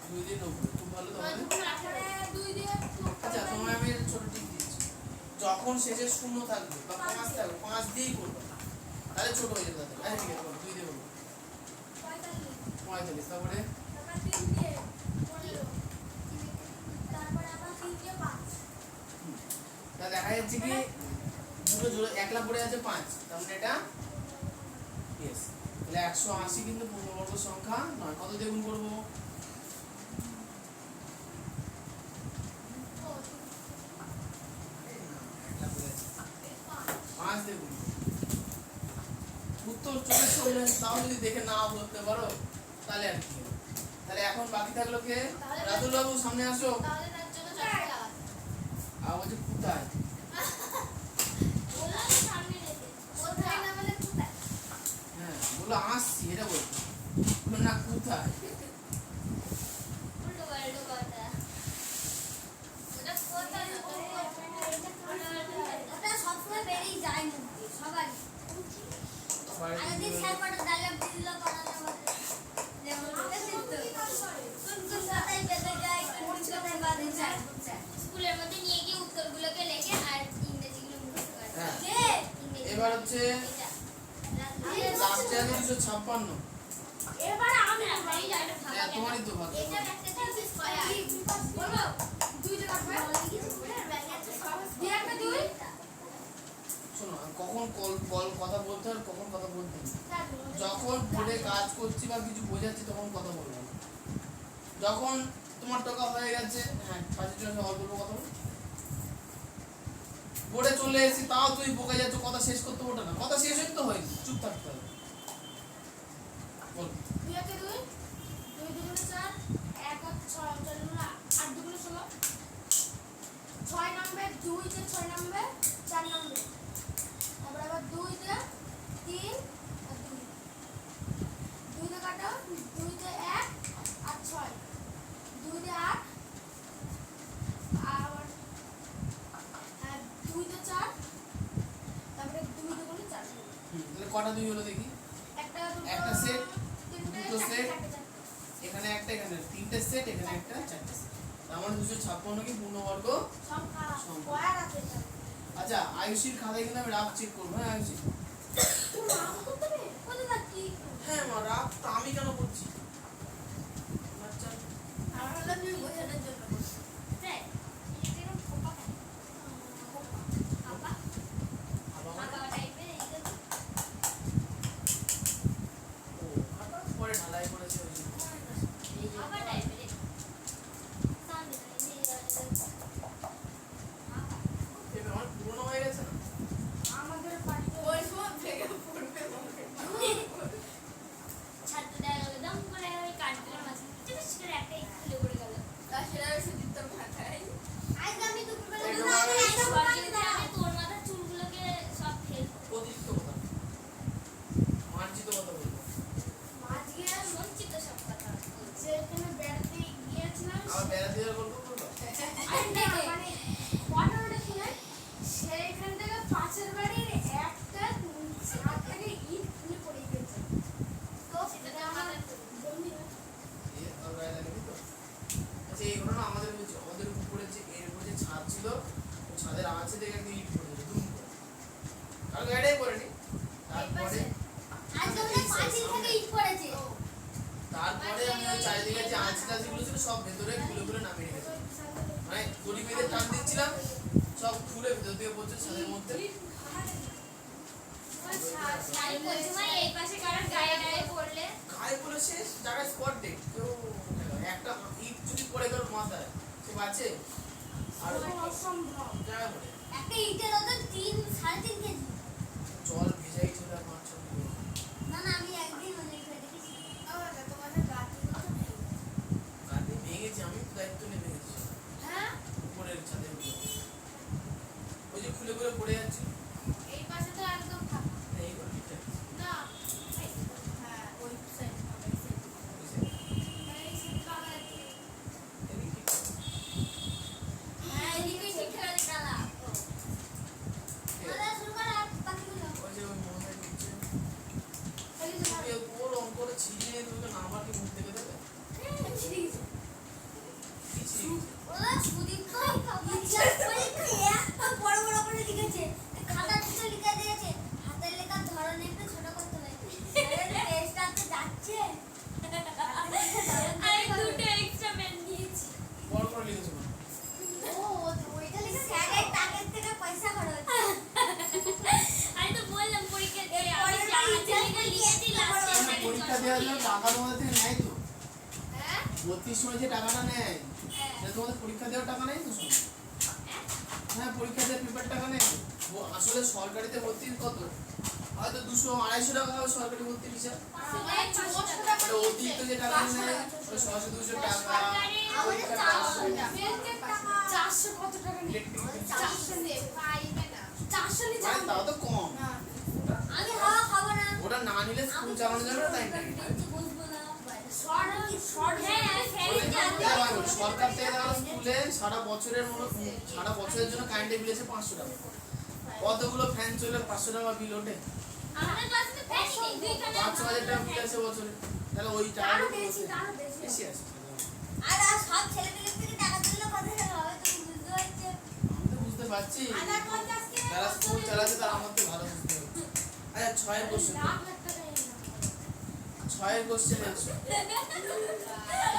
2 দিয়ে 90, খুব ভালো। তাহলে আচ্ছা তোমায় আমি একটা ছোট টিপ দিচ্ছি, যখন শেষে শূন্য থাকবে বা 5 থাকবে, 5 দিয়েই করবে, তাহলে ছোট হয়ে যাবে। আচ্ছা ঠিক আছে, বলো 2 দিয়ে বলো। 45, তারপরে তা দেখা যাচ্ছে কি দুটো জোড়া একলা পড়ে আছে 5, তার মানে এটা ইয়েস। তাহলে 180 কিন্তু পূর্ণবর্গ সংখ্যা নয়। কত দিয়ে গুণ করবো? একলা পড়ে আছে 5 দিয়ে গুণ করবো। উত্তর চোখের সামনে, তাও যদি দেখে না বলতে পারো তাহলে আর কি হবে? তাহলে এখন বাকি থাকলো কে? রাতুল বাবু সামনে আসো। আর বলছে কোথায়? হ্যাঁ বলো আসছি, এটা বলছো, বলো না কোথায়। সবাই হচ্ছে এটা লাস্টে আছে 256। এবারে আমি হ্যাঁ, তোমারই তো ভাগ্য। এটা একটা জিনিস ছয় আর বলো দুইটা কাটবে দিয়ে একটা দুই শোনো, কখন কল কথা বলতে হয়, কখন কথা বলতে নেই। যখন বোর্ডে কাজ করছি বা কিছু বোঝাচ্ছি তখন কথা বলবো না। যখন তোমার টাকা হয়ে গেছে, হ্যাঁ কাজের জন্য অল্প অল্প কথা বলো। বোর্ডে চলে এসেছি তাও তুই বকে যাচ্ছ, কথা শেষ করতে ওঠে না, কথা শেষ হয়ে তো হয়নি, চুপ থাকতে হবে। বল। দুই একটা দুই দুই দুগুণে চার এক আর ছয় চার দুগুণে আট দুগুণে 16 ছয় নাম্বার দুইতে ছয় নাম্বার চার নাম্বার তারপর আবার দুইতে তিন আর দুই দুইতে কাটো দুইতে এক আর ছয় দুইতে আট আবার আর দুইতে চার তারপরে দুই দুগুণে চার তাহলে কটা দুই হলো দেখি? একটা দুটো একটা set, তিনটে দুটো চারটে, set। চারটে, চারটে। এখানে একটা, এখানে তিনটে সেট, এখানে একটা, চারটে সেট। তার মানে 256 কি পূর্ণবর্গ সংখ্যা সংখ্যা। স্কয়ার আছে এটা আচ্ছা, আয়ুষীর খাতায় কিন্তু আমি রাফ চেক করবো। হ্যাঁ আয়ুষী, তুমি নাম করতে হবে কোথা কি হ্যাঁ মা, রাফ তো আমি কেন করছি? আচ্ছা, আমার হলো তুমি বোঝানোর জন্য বলছি তাই এটা এরকম খোপা কেন খোপা আবার বাবা টাইপের এইটা ও খাতা পরে ঢালাই করেছে ওই জন্য। বাবা টাইপের সামনে এই এবার আমার পুরনো হয়ে গেছে না? আমাদের পাঠিয়ে ওই সময় ভেঙে পড়বে ছাত্রটা একদম করে ওই কাঠগুলোর মাঝে টিপিস করে একটা খুলে পড়ে গেল তাছাড়া সুদীপ্ত মাথায় আজ আমি দুপুরবেলা আমি তোর মাথার চুলগুলোকে সব ফেলবো অতিরিক্ত কথা, মার্জিত কথা বলবো। আজকে সঞ্চিত সব কথা যেখানে বেড়াতে গিয়েছিলাম আবার বেড়াতে যাওয়ার গল্প করবো? মানে ঘটনাটা শুনে সেইখান থেকে পাশের বাড়ির একটা ছাদ থেকে ইট খুলে পড়ে গেছে তো সেটা আমার বন্ধু এ, আর গায়ে লাগেনি তো? আচ্ছা, এই ঘটনা আমাদের হয়েছে। আমাদের উপরে যে এর উপরে যে ছাদ ছিল, ওই ছাদের আঁচে দেখে একটা ইট পড়ে যেত, দুম করে। কারণ গাড়িটাই পড়েনি। তারপরে আজকে আমাদের পাঁচিল থেকে ইট পড়েছে তারপরে আমি ওই চারিদিকে যে আঁচি টাচিগুলো ছিল সব ভেতরে খুলে খুলে নামিয়ে রেখেছি। মানে দড়ি বেঁধে টান দিচ্ছিলাম, সব খুলে ভেতর দিয়ে পড়ছে ছাদের মধ্যে। এই পাশে কারণ গায়ে গায়ে পড়লে গায়ে পড়ে শেষ, জায়গায় স্পট ডেট। কেউ একটা ইট যদি পড়ে গেল মাথায়, সে বাঁচে? আর অসম্ভব জায়গায় পড়ে একটা ইটের ওজন 3-3.5 কেজি জল ভিজাই ছিল মাছ। না না আমি একদিন মনে করে দেখেছি তোমাদের গাছগুলো তো নেই গাড়ি ভেঙেছি, আমি তো দায়িত্ব নিয়ে ভেঙেছি হ্যাঁ উপরের ছাদের উপরে। ওই যে খুলে খুলে পড়ে যাচ্ছে। এই পাশে তো একদম ফাঁকা এই ঘর ঠিকঠাক আছে। না হ্যাঁ ওই সাইড ফাঁকা এই সাইড ওই side। এই সাইড ফাঁকা আছে এদিকে ঠিকঠাক আছে। হ্যাঁ এদিকে ঠিকঠাক আছে ডালা দাদা শুরু কর আর বাকিগুলো ওই যে ওই মহাশয় ঢুকছে। এই যে তুমি ওর অঙ্ক করে ছিঁড়িয়ে তুমি নাম্বারকে মুখ থেকে দেবে? ছিড়ে গেছে কি ছিঁড়ে গেছে? ওরা সুদীপ তো ইতিহাস পরীক্ষায় এত বড় বড় করে লিখেছে খাতা থেকে লিখে দিয়েছে হাতের লেখার ধরন একটু ছোট করতে হবে টেস্ট আসতে যাচ্ছে আমি দুটো এক্সট্রা পেন নিয়েছি বড় করে লিখেছো না? ও ওইটা লিখে স্যারের টাকার থেকে পয়সা খরচ আমি তো বললাম পরীক্ষা দিয়ে আমি যা আছে লিখেছি লাস্টে মানে পরীক্ষা দেওয়ার জন্য টাকা তোমাদের থেকে নেয় তো? হ্যাঁ ভর্তির সময় যে টাকাটা নেয়, সেটা তোমাদের পরীক্ষা দেওয়ার টাকা নেই তো? শোনো, হ্যাঁ পরীক্ষা দেওয়ার পেপার টাকা নেই তো। আসলে সরকারিতে ভর্তির কত? হয়তো 200-250 টাকা হবে সরকারি ভর্তির হিসাব। মানে অতিরিক্ত যে টাকা নেয়, ওই 100-200 টাকা। পরীক্ষার টাকা, 400 কত টাকা নিয়ে ইলেকট্রিক বিল। 400 নিয়ে পাইবে না 400 নিয়ে মানে তাও তো কম। আমি হাওয়া খাবো না ওটা না নিলে স্কুল চালানো যাবে না, তাই না? বুঝবো না শর্ট হ্যাঁ সরকার থেকে দেওয়া স্কুলে সারা বছরের জন্য কারেন্টের বিল আছে 500 টাকা। কতগুলো ফ্যান চলে 500 টাকা বিল ওঠে? আমাদের ক্লাসে তো ফ্যান নেই 5,000 টাকা বিল আছে বছরে। তাহলে ওই টাকা আরো বেশি বেশি আছে। আর সব ছেলেদের থেকে টাকা দিলে কত টাকা হবে তুমি বুঝতে পারছো আমি তো বুঝতে পারছি, যারা স্কুল চালাচ্ছে তারা আমার থেকে ভালো বুঝতে পারছে। আচ্ছা ছয়ের কোশ্চেন, লাখ লাখ টাকা এনে ছয়ের কোশ্চেন আছে,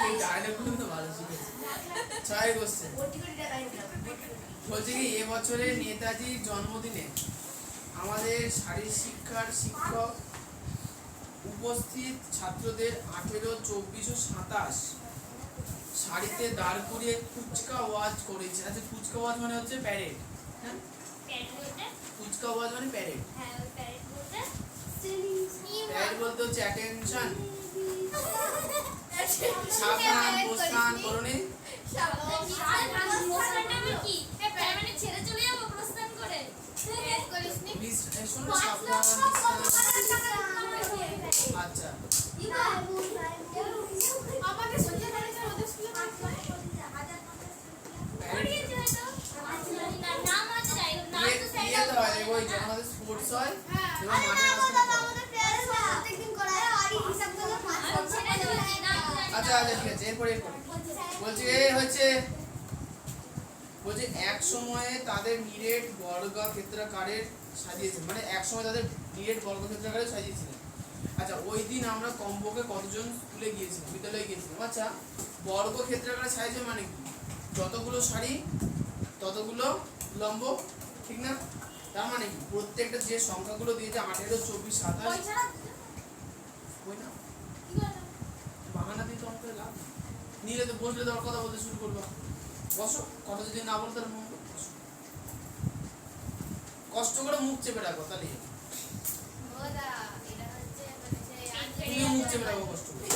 এই ডায়লগগুলো তো ভালো শিখেছে। ছয়ের কোশ্চেন কোটি কোটি টাকা এনে বলছে কি এবছরে নেতাজির জন্মদিনে আমাদের শারীরিক শিক্ষার শিক্ষক উপস্থিত ছাত্রদের 18, 24 ও 27 সারিতে দাঁড় করিয়ে কুচকা ওয়াজ করেছে। আচ্ছা কুচকা ওয়াজ মানে হচ্ছে প্যারেড, হ্যাঁ প্যারেড বলতে কুচকা ওয়াজ মানে প্যারেড, হ্যাঁ ওই প্যারেড বলতে প্যারেড বলতে হচ্ছে অ্যাটেনশন, সাবধান প্রস্থান করণে। ছেড়ে চলে যাবো প্রস্থান করে শোনো সাবধান প্রস্থান। আচ্ছা ইয়ে তো হয় ওই যখন আমাদের স্পোর্টস হয় এবং মাঠে আচ্ছা আচ্ছা ঠিক আছে এরপরে বলছি এই হচ্ছে বলছে এক সময়ে তাদের নিরেট বর্গক্ষেত্রাকারের সাজিয়েছেন, মানে এক সময় তাদের নিরেট বর্গক্ষেত্রাকারে সাজিয়েছিলেন। আচ্ছা ওই দিন আমরা কমপক্ষে কতজন স্কুলে গিয়েছিলাম, বিদ্যালয়ে গিয়েছিলাম। আচ্ছা বর্গক্ষেত্রাকারে সাজিয়েছে মানে কি, যতগুলো সারি ততগুলো লম্ব, ঠিক না? তার মানে কি প্রত্যেকটা যে সংখ্যাগুলো দিয়েছে 18, 24, 27 ওই না বাহানা দিয়ে তো আমাদের লাভ নেই। নিলে তো বসলে তো কথা বলতে শুরু করবো। বসো, কথা যদি না বলো তাহলে মুখ বসো, কষ্ট করে মুখ চেপে রাখো তাহলে তুমিও মুখ চেপে রাখো কষ্ট করে।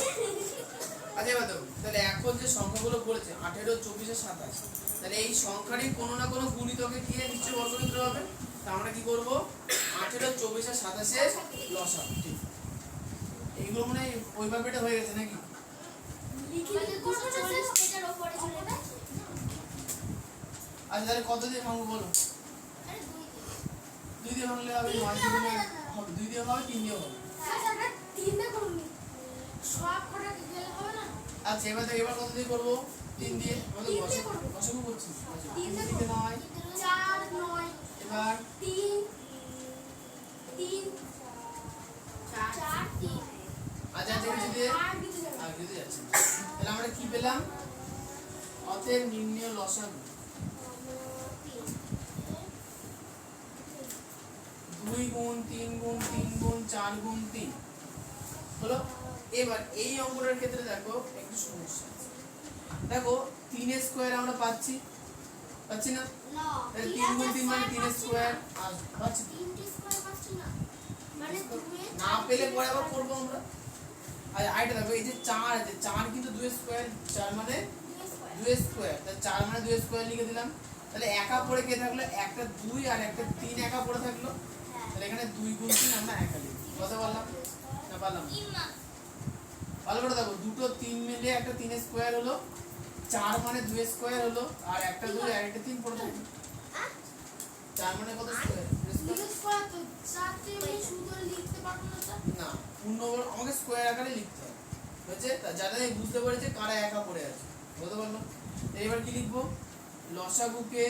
আচ্ছা এবার দেখো তাহলে এখন যে সংখ্যাগুলো বলেছে 18, 24, 27, তাহলে এই সংখ্যারই কোনো না কোনো গুণিতকে দিয়ে নিশ্চয়ই বর্গক্ষেত্র হবে। তা আমরা কি করবো 18, 24, 27 লসাগু, ঠিক এইগুলো মানে ওইভাবে এটা হয়ে গেছে নাকি? আচ্ছা তাহলে কত দিয়ে ভাঙবো বলো? 2 দিয়ে ভাঙলে হবে, 9 দিয়ে হবে, 2 দিয়ে হবে, 3 দিয়ে হবে। আচ্ছা এবার দেখো এবার কত দিয়ে করবো? 3 দিয়ে। আমাদের লসাগু করছি। 3 দিয়ে 9, এবার 3 আচ্ছা দেখে যদি আর যদি যাচ্ছে তাহলে আমরা কি পেলাম? অতএব নির্ণয় লসাগু 2 গুণ 3 গুণ 3 গুণ 4 গুণ 3 হলো। এবার এই অঙ্কটার ক্ষেত্রে দেখো একটু সমস্যা আছে। দেখো 3 এর স্কয়ার আমরা পাচ্ছি না? তাহলে 3 গুণ 3 মানে 3 এর স্কয়ার আর পাচ্ছি না, পেলে পরে আবার করবো আমরা। আর আইটা দেখো এই যে 4 আছে, 4 কিন্তু 2 এর স্কয়ার, 4 মানে 2 এর স্কয়ার, তাহলে 4 মানে 2 এর স্কয়ার লিখে দিলাম। তাহলে একা পড়ে কে থাকলো? একটা 2 আর একটা 3 একা পড়ে থাকলো। তাহলে এখানে 2 গুণ 3 আমরা একা লিখি। কথা বললাম না পারলাম? ভালো করে দেখো দুটো 3 মিলে একটা 3 এর স্কয়ার হলো, 4 মানে 2 এর স্কয়ার হলো, আর একটা 2 আর একটা 3 পড়ে থাকলো। 4 মানে কত স্কয়ার? না পূর্ণ আমাকে স্কয়ার আকারে লিখতে হবে, বুঝছে? যারা বুঝতে পেরেছে কারা একা পড়ে আছে, বলতে পারলো। এবার কি লিখবো? লসাগুকে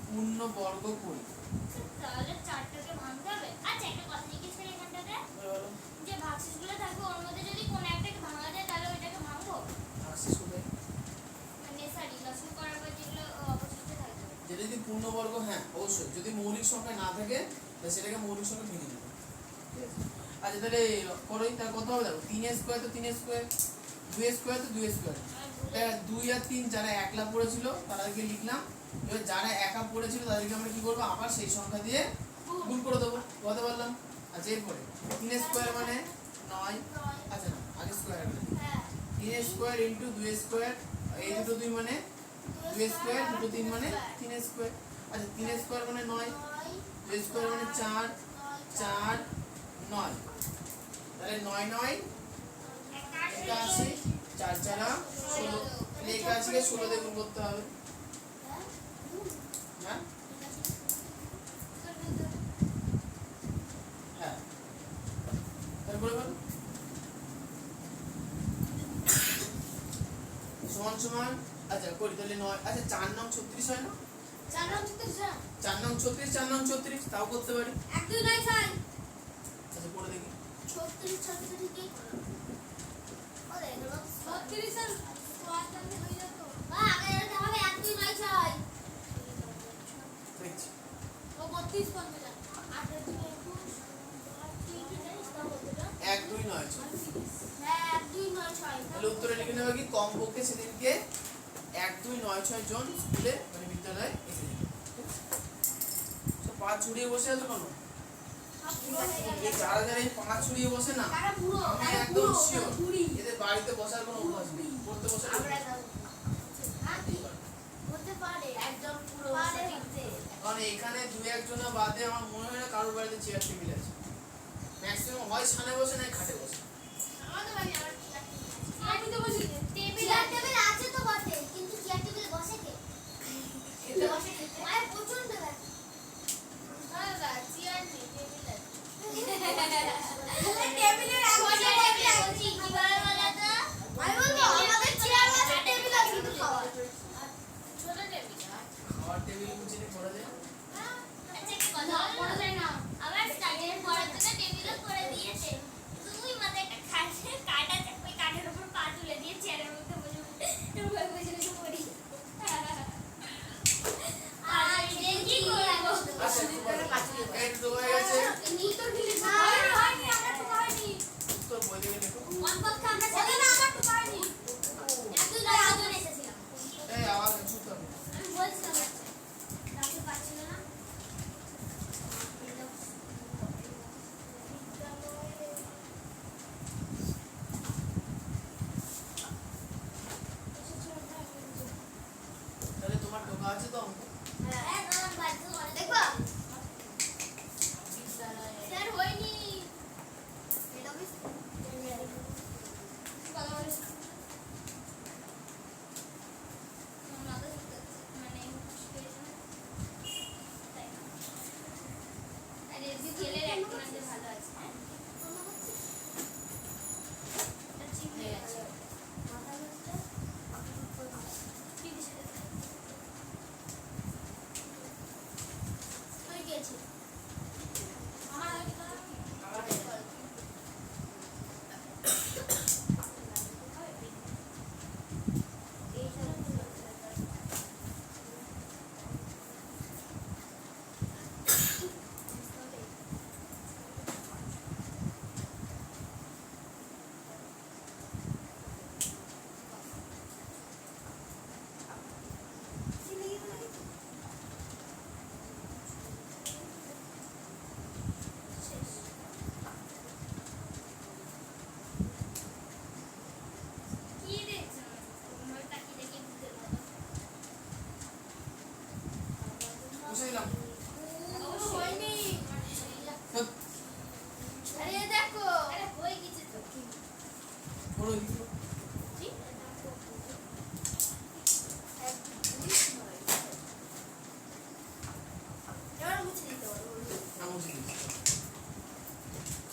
পূর্ণ বর্গ করি। তাহলে 4টাকে ভাঙতে হবে। আচ্ছা একটা কথা জিজ্ঞেস করি এখানটাতে, যে ভাগশেষগুলো থাকবে ওর মধ্যে যদি কোন একটাকে ভাঙা যায় তাহলে ওইটাকে ভাঙবো? ভাগশেষ কোথায়? মানে সরি লসাগু করার পর যেগুলো অবশিষ্ট থাকবে যেটা যদি পূর্ণবর্গ, হ্যাঁ অবশ্যই যদি মৌলিক সংখ্যা না থাকে তাহলে সেটাকে মৌলিক সংখ্যা ভেঙে দেবো, ঠিক আছে? আচ্ছা তাহলে করোই, তাহলে কত হবে? দেখো 3 এর স্কয়ার তো 3 এর স্কয়ার, 2 এর স্কয়ার তো 2 এর স্কয়ার। তাহলে 2 আর 3 যারা একলা পড়েছিল তাদেরকে লিখলাম। এবার যারা একা পড়েছিল তাদেরকে আমরা কি করবো? আবার সেই সংখ্যা দিয়ে গুণ করে দেবো, বলতে পারলাম। আচ্ছা এরপরে 3 এর স্কয়ার মানে 9, আচ্ছা না আগে স্কয়ার করে 3 এর স্কয়ার ইনটু 2 এর স্কয়ার, এই দুটো 2 মানে 2 এর স্কয়ার, দুটো 3 মানে 3 এর স্কয়ার। আচ্ছা 3 এর স্কয়ার মানে 9, 2 এর স্কয়ার মানে 4, 4 9, তাহলে 9 9 81, 4 4 16, 81 কে 16 দিয়ে গুণ করতে হবে। হ্যাঁ হ্যাঁ তারপরে বল সমান সমান। আচ্ছা করি তাহলে 9, আচ্ছা 4 9 36 হয় না? 4 নং 36 যা 4 নং 36 4 নং 36 তাও করতে পারি। 1 2 9 6 আচ্ছা পড়ে দেখি। 36 36 কি ওরে এগুলো 36 এর সোয়াটালে হয়ে যেত বা আগে এটা হবে 1 2 9 6 দেখছি। ও 32 করবে না 8 এর দিকে 21 কি কি জানিস তা বলতে না 1 2 9 6। হ্যাঁ 1 2 9 6 তাহলে উত্তরে লিখে নেবে কি কমপক্ষে সেদিনকে 1 2 9 6 জন স্কুলে মানে বিদ্যালয়ে এসেছিল। তো পা ছড়িয়ে বসে আছে কেন? এই যারা যারা এই পা ছড়িয়ে বসে না তারা পুরো আমি একদম শিওর এদের বাড়িতে বসার কোনো অভ্যাস নেই, পড়তে বসে আমরা হতে পারে একদম পুরো সঠিকতে কারণ এখানে দু একজনা বাদে আমার মনে হয় না কারোর বাড়িতে চেয়ার টেবিল আছে। ম্যাক্সিমাম হয় ছানে বসে না খাটে বসে। আমাদের বাড়ি আর চেয়ার বসে টেবিল আছে তো বটে কিন্তু চেয়ার টেবিলে বসে কে খেতে বসে খেতে মায়ের প্রচন্ড লাগে দাদা চেয়ার নেই টেবিল আছে টেবিলের আগে বলছি কি বলে বলাটা আমি বলবো আমাদের চেয়ার আছে টেবিল আছে কিন্তু খাওয়ার ছোট টেবিল খাওয়ার টেবিল বুঝিয়ে করা যায়। আচ্ছা কি কথা বলা যায় না আবার স্টাডির পড়ার জন্য টেবিলও করে দিয়েছে তুই মতে একটা খাসে কাটা ওই কাঠের উপর পা তুলে দিয়ে চেয়ারের মধ্যে বসে বসে পড়ি আর কি করব আচ্ছা এই তো হয়ে গেছে। উত্তর দিলে হয়নি আমরা তো হয়নি উত্তর বই দেখে লিখো। ওয়ান পক্ষে আমরা বলে না আমার তো হয়নি একদম আগে এসেছিলাম এই আওয়াজ চুপ থাকো। আমি বলছিলাম রাতে পাচ্ছিল না তাহলে তোমার ঢোকা আছে তো অঙ্ক? হ্যাঁ তোমার বাড়িতে করে দেখবা স্যার হয়নি এটা কি কথা বলিস মানে আরে স্কেলের একটা মানে ভালো আছে হ্যাঁ এটা চিমনি আছে মাথা বলতে কি দিছে তুই গেছিস আমার আগে কি দেখছো তোমার তাকি দেখে বুঝতে পারো বসে দিলাম। হয়নি হুপ, আরে দেখো আরে হয়ে গেছে তো পড়ো লিখো। জি এবার মুছে দিতে পারো না মুছে দিচ্ছি।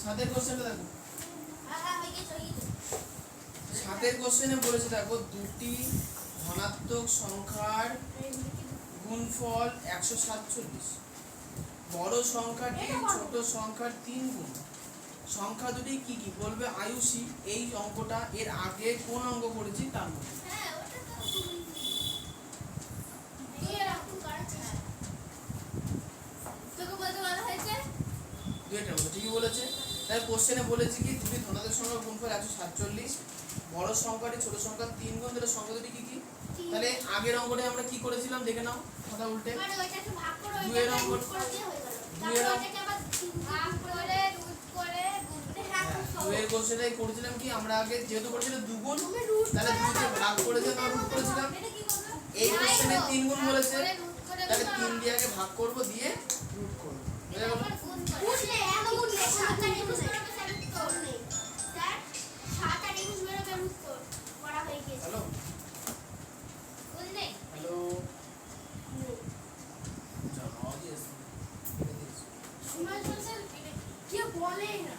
সাতের কোশ্চেনটা দেখো। হ্যাঁ হয়ে গেছে হয়ে গেছে সাতের কোশ্চেনে বলেছে দেখো দুটি ধনাত্মক সংখ্যার গুণফল 147। বড় সংখ্যাটি ছোট সংখ্যার 3 গুণ। সংখ্যা দুটি কি কি বলবে আয়ুষী এই অঙ্কটা এর আগে কোন অঙ্ক করেছি তার মধ্যে। হ্যাঁ ওটা তো তুই এরকম করেছিস তোকে বলতে বলা হয়েছে দুইটার মধ্যে ঠিকই বলেছে। তাই কোশ্চেনে বলেছি কি দুটি ধনাত্মক সংখ্যার গুণফল 147। বড় সংখ্যাটি ছোট সংখ্যার 3 গুণ। তাহলে সংখ্যা দুটি কি কি? তাহলে আগের অঙ্কটা আমরা কি করেছিলাম দেখে নাও কথা উল্টে। মানে ওইটাকে ভাগ করে দুইয়ের ওইটাকে অঙ্ক রুট করে দিয়ে হয়ে গেল দুইয়ের তারপর অঙ্ক ওইটাকে আবার ভাগ করে রুট করে গুণতে হ্যাঁ খুব সহজ দুইয়ের কোশ্চেনে করেছিলাম কি আমরা আগে যেহেতু করেছিলাম দুগুণ তাহলে দুইকে ভাগ করে দিয়ে আমরা রুট করেছিলাম। এটা কি করবে এই কোশ্চেনে 3 গুণ বলেছে রুট করে তাহলে 3 দিয়ে আগে ভাগ করব দিয়ে রুট করব। বুঝা গেল? উঠলে এত উঠলে 7 আর 21 বেরোবে স্যার উত্তর নেই স্যার 7 আর 21 বেরোবে উত্তর পড়া হয়ে গেছে হ্যালো বুঝ নেই হ্যালো জানাও দিয়েছে সময় চলছে কি বলে না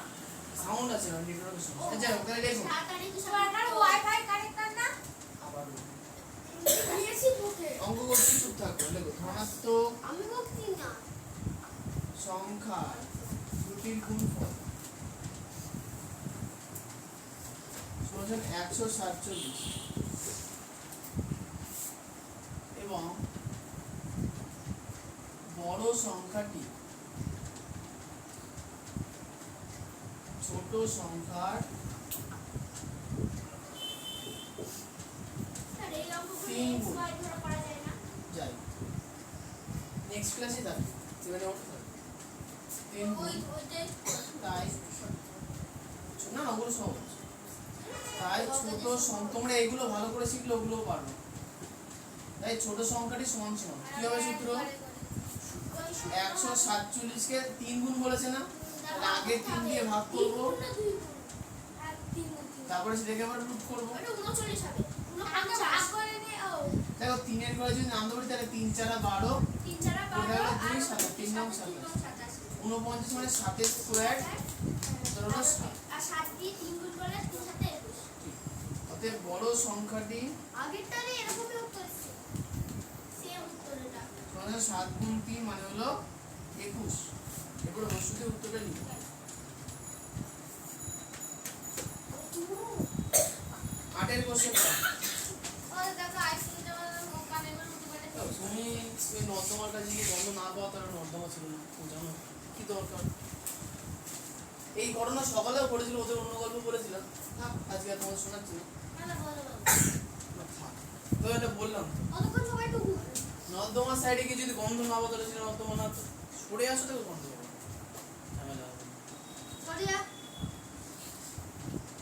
সাউন্ড আছে না নেটওয়ার্কের সমস্যা। আচ্ছা ওখানে দেখো 7 আর 21 আপনার ওয়াইফাই কানেক্ট কর না আবার দিয়েছি তোকে অঙ্ক করছি চুপ থাক। ভাগ করে দেখো ধনাত্মক আমি বলছি না সংখ্যার দুটির গুণফল সমান 147 এবং বড় সংখ্যাটি ছোট সংখ্যার স্যার এই অঙ্কগুলো তিন এক্স গুণ। ওয়াই ধরে করা যায় না যাই নেক্সট ক্লাসে থাকবে সেখানে ওটা থাকবে 3 ওই গুণ ওইটাই তাই না না ওগুলো সহজ তাই ছোট তোমরা এগুলো ভালো করে শিখলে ওগুলোও পারবে তাই ছোট সংখ্যাটি সমান সমান কি হবে সূত্র 147 কে 3 গুণ বলেছে না তাহলে আগে 3 দিয়ে ভাগ করব তারপরে সেটাকে আবার রুট করব দেখো 3 এর ঘরে যদি নাম দেবো তাহলে 3 4 12 49 মানে 7 স্কয়ার ধরো 7 অতএব বড় সংখ্যাটি আগেরটারে এরকমই উত্তর এসেছে সেম উত্তর এটা 7 গুণ 3 মানে হলো 21 এরপর বস্তুতে উত্তরটা লিখো 8 এর কোশ্চেনটা ওই দেখো আইসক্রিম দেওয়ার কানে করে উঠে পড়ে তুমি ওই নর্দমার কাছে গিয়ে বন্ধ না পাওয়া তার নর্দমা ছিল না তুমি জানো কি দরকার এই ঘটনা সকালেও পড়েছিল ওদের অন্য গল্প বলেছিলাম না আজকে আর তোমাদের শোনাচ্ছি না না বলো না, থাক। তো এটা বললাম তো অতক্ষণ সবাই তো নর্দমার সাইডে গিয়ে যদি গন্ধ না বদলেছিল নর্দমা না তো সরে আসো তো গন্ধ হবে ঝামেলা হবে সরিয়া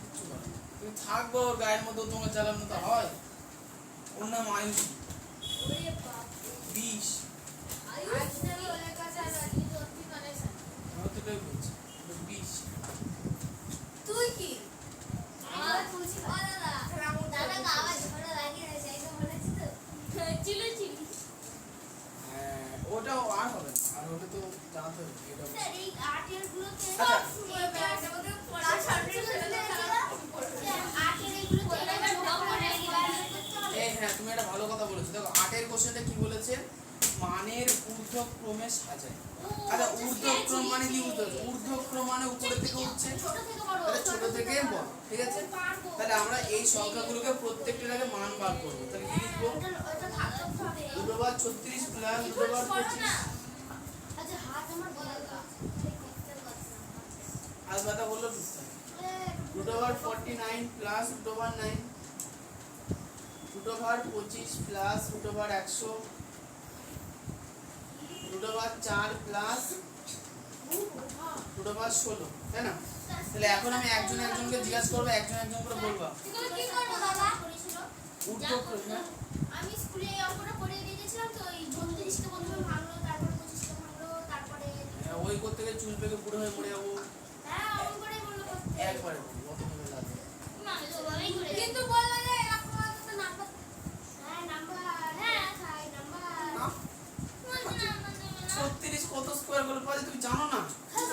কিচ্ছু করার নেই। তুমি থাকবো ওর গায়ের মধ্যে তোমার চালানো তো হয় ওর নাম আয়ুষ ওরে বাপ 20 আইসক্রিম ওলে কাছে আর কি সত্যি মানে আমি তো এটাই বলছি 20 তুই কি আমার তুলছি দাদা দাদা গাওয়া ঝড় লাগিয়ে রয়েছে এই তো মনে আছে তো চিলি চিলি হ্যাঁ ওটাও আর হবে না আর ওটা তো জানাতে হবে এটা স্যার এই আর্টের গুলোতে আচ্ছা। এইটা আমাদের পড়া সাবজেক্ট ছিল আর্টের এগুলোতে এটা ঢোক করে এই হ্যাঁ তুমি একটা ভালো কথা বলেছো দেখো 8 এর কোশ্চেনটা কি বলেছে মানের ঊর্ধ্বক্রমে সাজায় আচ্ছা ঊর্ধ্বক্রম মানে কি বুঝতে পারছো ঊর্ধ্বক্রম মানে উপরে থেকে উঠছে ছোট থেকে বড় তাহলে ছোট থেকে বড় ঠিক আছে তাহলে আমরা এই সংখ্যাগুলোকে প্রত্যেকটার আগে মান বার করব তাহলে কি লিখবো ওটা থাকতে হবে 2/36 প্লাস 2/25 আচ্ছা হাত আমার বলা গা আর কথা বললো ঠিক থাকে 2/49 প্লাস 2/9 2/25 প্লাস 2/100 2/4 প্লাস 2/16 তাই না তাহলে এখন আমি একজন একজনকে জিজ্ঞাসা করবো একজন একজন করে বলবো এগুলো কি করব দাদা করেছিল ঊর্ধ্বক্রম হ্যাঁ আমি স্কুলে এই অঙ্কটা করে দিয়ে গেছিলাম তো এই 32 কে প্রথমে ভাঙলো তারপরে 25 কে ভাঙলো তারপরে ওই করতে গেলে চুল পেকে বুড়ো হয়ে মরে যাবো হ্যাঁ অঙ্ক করেই বললো করতে একবারে বলবো অত মনে লাগবে মানে তো ভালোই করে কিন্তু বললো যে এরকম তো নাম্বার হ্যাঁ নাম্বার হ্যাঁ খাই নাম্বার না 36 কত স্কয়ার করলে পাওয়া যায় তুমি জানো না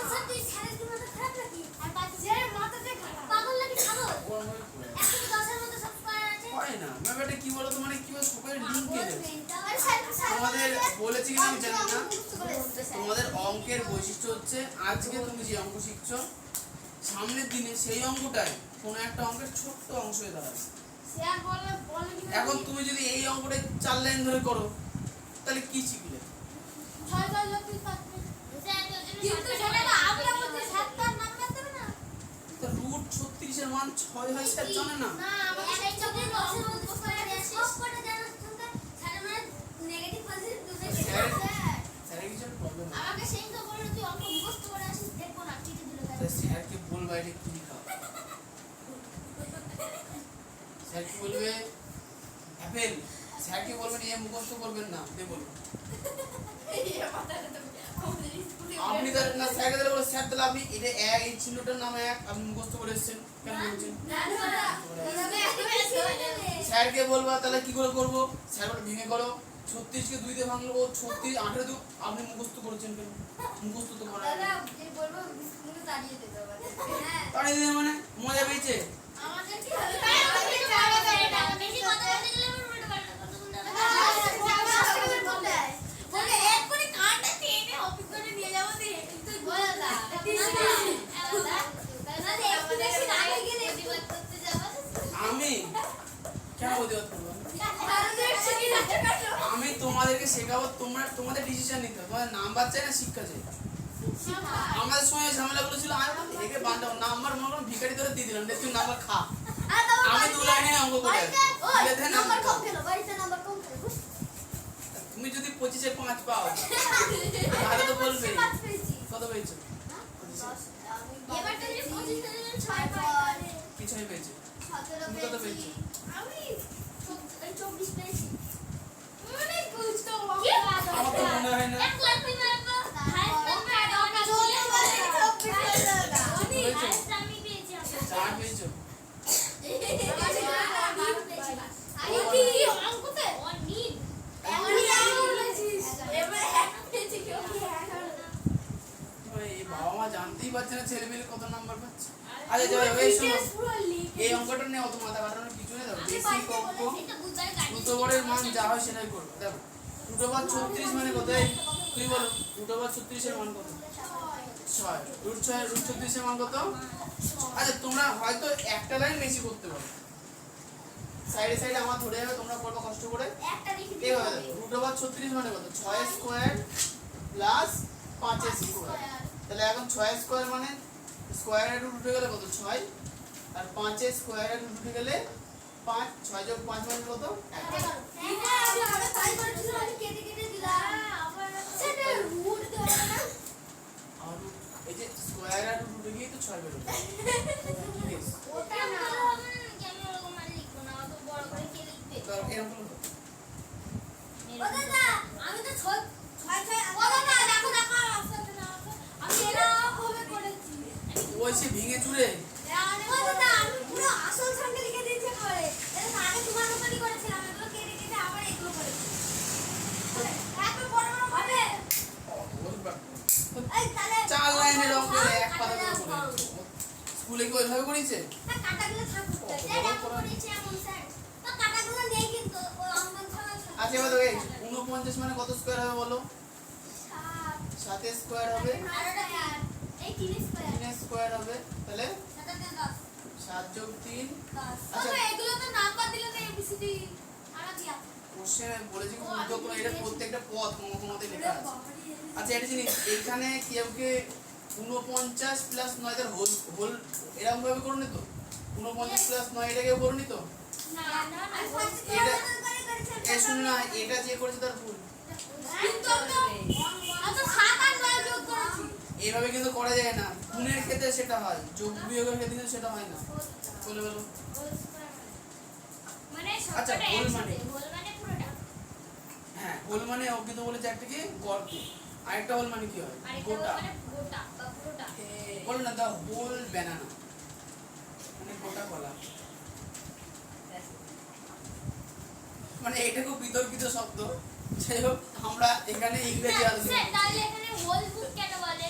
স্যার তুই স্যারের কি মাথা খারাপ নাকি আর পাঁচ স্যারের মাথাতে পাগল নাকি ছাগল ওর মনে পড়ে 110 এর মধ্যে সব স্কয়ার আছে হয় না ম্যাম এটা কি বলো তো মানে কি বলে সকালে লিংক এনে আরে স্যার তোমাদের বলেছি কি আমি জানি না তোমাদের অঙ্কের বৈশিষ্ট্য হচ্ছে আজকে তুমি যে অঙ্ক শিখছো সামনের দিনে সেই অঙ্কটাই কোনো একটা অঙ্কের ছোট্ট অংশ হয়ে দাঁড়াবে স্যার বলে বলে কি এখন তুমি যদি এই অঙ্কটা 4 লাইন ধরে করো তাহলে কি শিখলে ছয় ছয় লোক তুই পারবি কিন্তু সেটা তো আমরা বলতে সাতটার নাম্বার দেবে না তো রুট 36 এর মান 6 হয় স্যার জানে না না আমাদের এই চোখে 10 এর মধ্যে করে দিয়েছি সব করে জানা শুনতে স্যার মানে নেগেটিভ পজিটিভ দুটো স্যার, স্যার স্যারের কিছু প্রবলেম আমাকে সেই তো বললো তুই অঙ্ক মুখস্থ করে আসিস দেখবো না চিঠি দিল আছে স্যারকে বলবা এটা কি লিখা স্যার কি বলবে অ্যাপেল স্যারকে বলবেন এ মুখস্থ করবেন না দে বলুন আপনি তার না স্যারকে দিলে বলে স্যার তাহলে আপনি এটা এক এই চিহ্নটার নাম এক আপনি মুখস্থ করে এসেছেন কেন বলছেন স্যারকে বলবা তাহলে কি করে করবো স্যার বলে ভেঙে করো 36 কে 2 দিয়ে ভাঙলো ও 36 18 দু আপনি মুখস্থ করেছেন কেন মুখস্থ তো করা দাদা যে বলবো স্কুলে দাঁড়িয়ে দিতে হবে হ্যাঁ তাড়ি দিয়ে মানে মজা পেয়েছে আমাদের কি হবে তাই আমাদের বেশি কথা বলতে গেলে আমার উল্টো পাল্টা কথা বলতে হবে করবো আমি তোমাদেরকে শেখাবো, তোমাদের ডিসিশন নিতে হবে। তোমাদের নাম্বার চাই না শিক্ষা চাই? আমাদের সময় ঝামেলাগুলো ছিল, আমি একে বান্ডাবো নাম্বার মনে করো ভিখারি ধরে দিয়ে দিলাম, তুই নাম্বার খা। আমি 2 লাইনে অঙ্ক করে তুমি যদি 25-এ 5 পাও তাহলে তো বলবে কত পেয়েছো? কি 6 পেয়েছো? তুমি কত পেয়েছো? আমার তো মনে হয় না। চার পেয়েছো? এই বাবা মা জানতেই পারছে না ছেলে মেয়ে কত নাম্বার পাচ্ছে। আচ্ছা যাও এই শোনো, এই অঙ্কটা নিয়ে অত মাথা কাটানোর কিছু নেই। দেখো বেসিক অঙ্ক, দুটো বড়ের মান যা হয় সেটাই করবো। দেখো 2/36 মানে কত? তুমি বলো 2/36 এর মান কত? 6 √6 √36 এর মান কত? আচ্ছা তোমরা হয়তো একটা লাইন বেশি করতে পারো, সাইডে সাইডে আমার ধরে যাবে, তোমরা করবে কষ্ট করে। এই হবে √36 মানে কত? 6 স্কয়ার প্লাস 5 স্কয়ার। তাহলে এখন 6 স্কয়ার মানে স্কয়ারের রুট উঠে গেলে কত? 6, আর 5 স্কয়ারের রুট উঠে গেলে 5। 6 যোগ 5 মানে কত? 11। আর এই যে স্কয়ার আর রুট উঠে গিয়ে তো 6 বের হবে। এরকম ওই সে ভেঙে চুরে চার লাইনের অঙ্ক এক পাতা করে করেছে। স্কুলে কি ওইভাবে করেছে? আচ্ছা এবার দেখো 49 মানে কত স্কয়ার হবে বলো? 7 স্কয়ার হবে, 3 স্কয়ার হবে, তাহলে 7 যোগ 3। আচ্ছা কোশ্চেন বলেছি উত্তর করে, এটা প্রত্যেকটা পদ কোনতে লেখা আছে। আচ্ছা এটা জিনিস এইখানে কেউ কে 49 প্লাস 9 এর হোল এরকম ভাবে করো নি তো? 49 প্লাস 9 এটাকে করো নি তো? এটা শুন না, এটা যে করেছে তার ভুল। এইভাবে কিন্তু করা যায় না, গুণের ক্ষেত্রে সেটা হয়, যোগ বিয়োগের ক্ষেত্রে কিন্তু সেটা হয় না। বলে বলো। আচ্ছা হোল মানে হ্যাঁ, হোল মানে ওকে তো বলেছে একটা কি গর্ত, আরেকটা হোল মানে কি হয়? গোটা। বল না দা হোল ব্যানানা মানে গোটা কলা, মানে এটা খুব বিতর্কিত শব্দ। যাই হোক আমরা এখানে ইংরেজি আলোচনা করছি। তাহলে এখানে হোল বুক কেন বলে?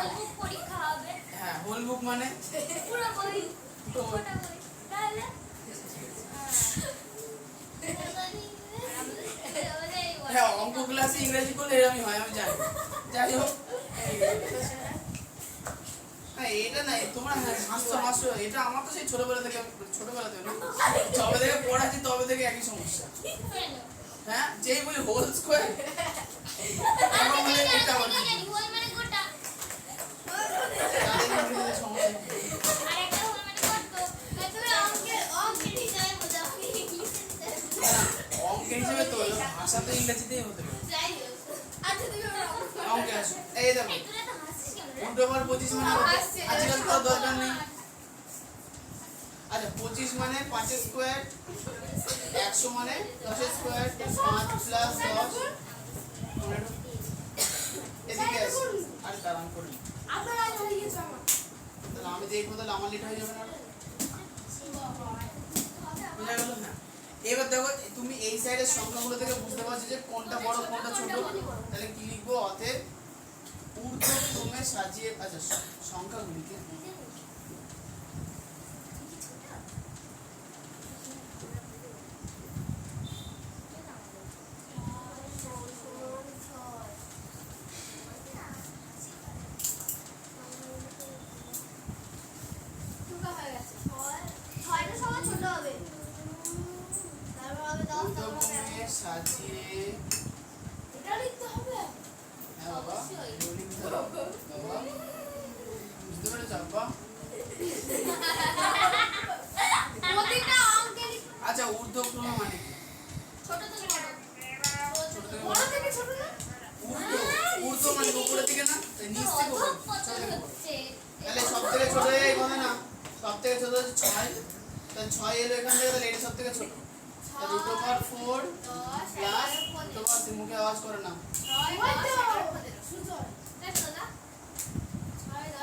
হোল বুক পরীক্ষা হবে। হ্যাঁ হোল বুক মানে পুরো বই, পুরোটা বই। তাহলে হ্যাঁ অঙ্ক ক্লাসে ইংরেজি করলে এরকমই হয় আমি জানি। যাই হোক হ্যাঁ এটা নাই তোমরা হাসছো, এটা আমার তো সেই ছোটবেলা থেকে না যবে থেকে পড়াচ্ছি তবে থেকে একই সমস্যা। হ্যাঁ যেই বলি হোল স্কয়ার আমার বলে এটা বলি হোল মানে গোটা, তাদের ইংরেজিতে সমস্যা কি? আর একটা হোল মানে গর্ত। তাহলে অঙ্কের হিসাবে বোঝাও, ইংলিশে অঙ্কের হিসেবে তো ভাষা তো ইংরেজিতেই হতে পারে। যাই হোক। আচ্ছা তুমি অঙ্কে আসো, এই দেখো তুই তো হাসছিস কেন রে? 2/25 মানে আজকাল তো দরকার নেই। আচ্ছা 25 মানে 5 স্কয়ার, 100 মানে 10 স্কয়ার, 5 প্লাস 10 এদিকে আসো। আর কারণ করি আপনারা আজ হয়ে গেছে আমার। তাহলে আমি দেখবো, তাহলে আমার লেট হয়ে যাবে না? বুঝা গেল না? এবার দেখো তুমি এই সাইডের সংখ্যাগুলো থেকে বুঝতে পারছো যে কোনটা বড় কোনটা ছোট। তাহলে কি লিখবো? অতএব ঊর্ধ্বক্রমে সাজিয়ে, আচ্ছা সংখ্যাগুলিকে ছয়টা সবার ছোট হবে। তারপর রকমের সাজিয়ে এটা লিখতে হবে হ্যাঁ বাবা অবশ্যই। রোলিং ধরো বাবা বুঝতে পেরেছ আব্বা প্রতিটা অঙ্কে লিখতে আচ্ছা ঊর্ধ্বক্রম মানে কি ছোট থেকে বড় ছোট থেকে বড় থেকে ছোট না ঊর্ধ্ব মানে উপরে থেকে না তাই নিচ থেকে উপরে কত ছোট থেকে উপরে। হচ্ছে তাহলে সব থেকে ছোট এই কথা না সব থেকে ছোট হচ্ছে 6 তাহলে 6 এলো এখান থেকে তাহলে এটা সব থেকে ছোট তাহলে root over 4 plus root over মুখে আওয়াজ করে না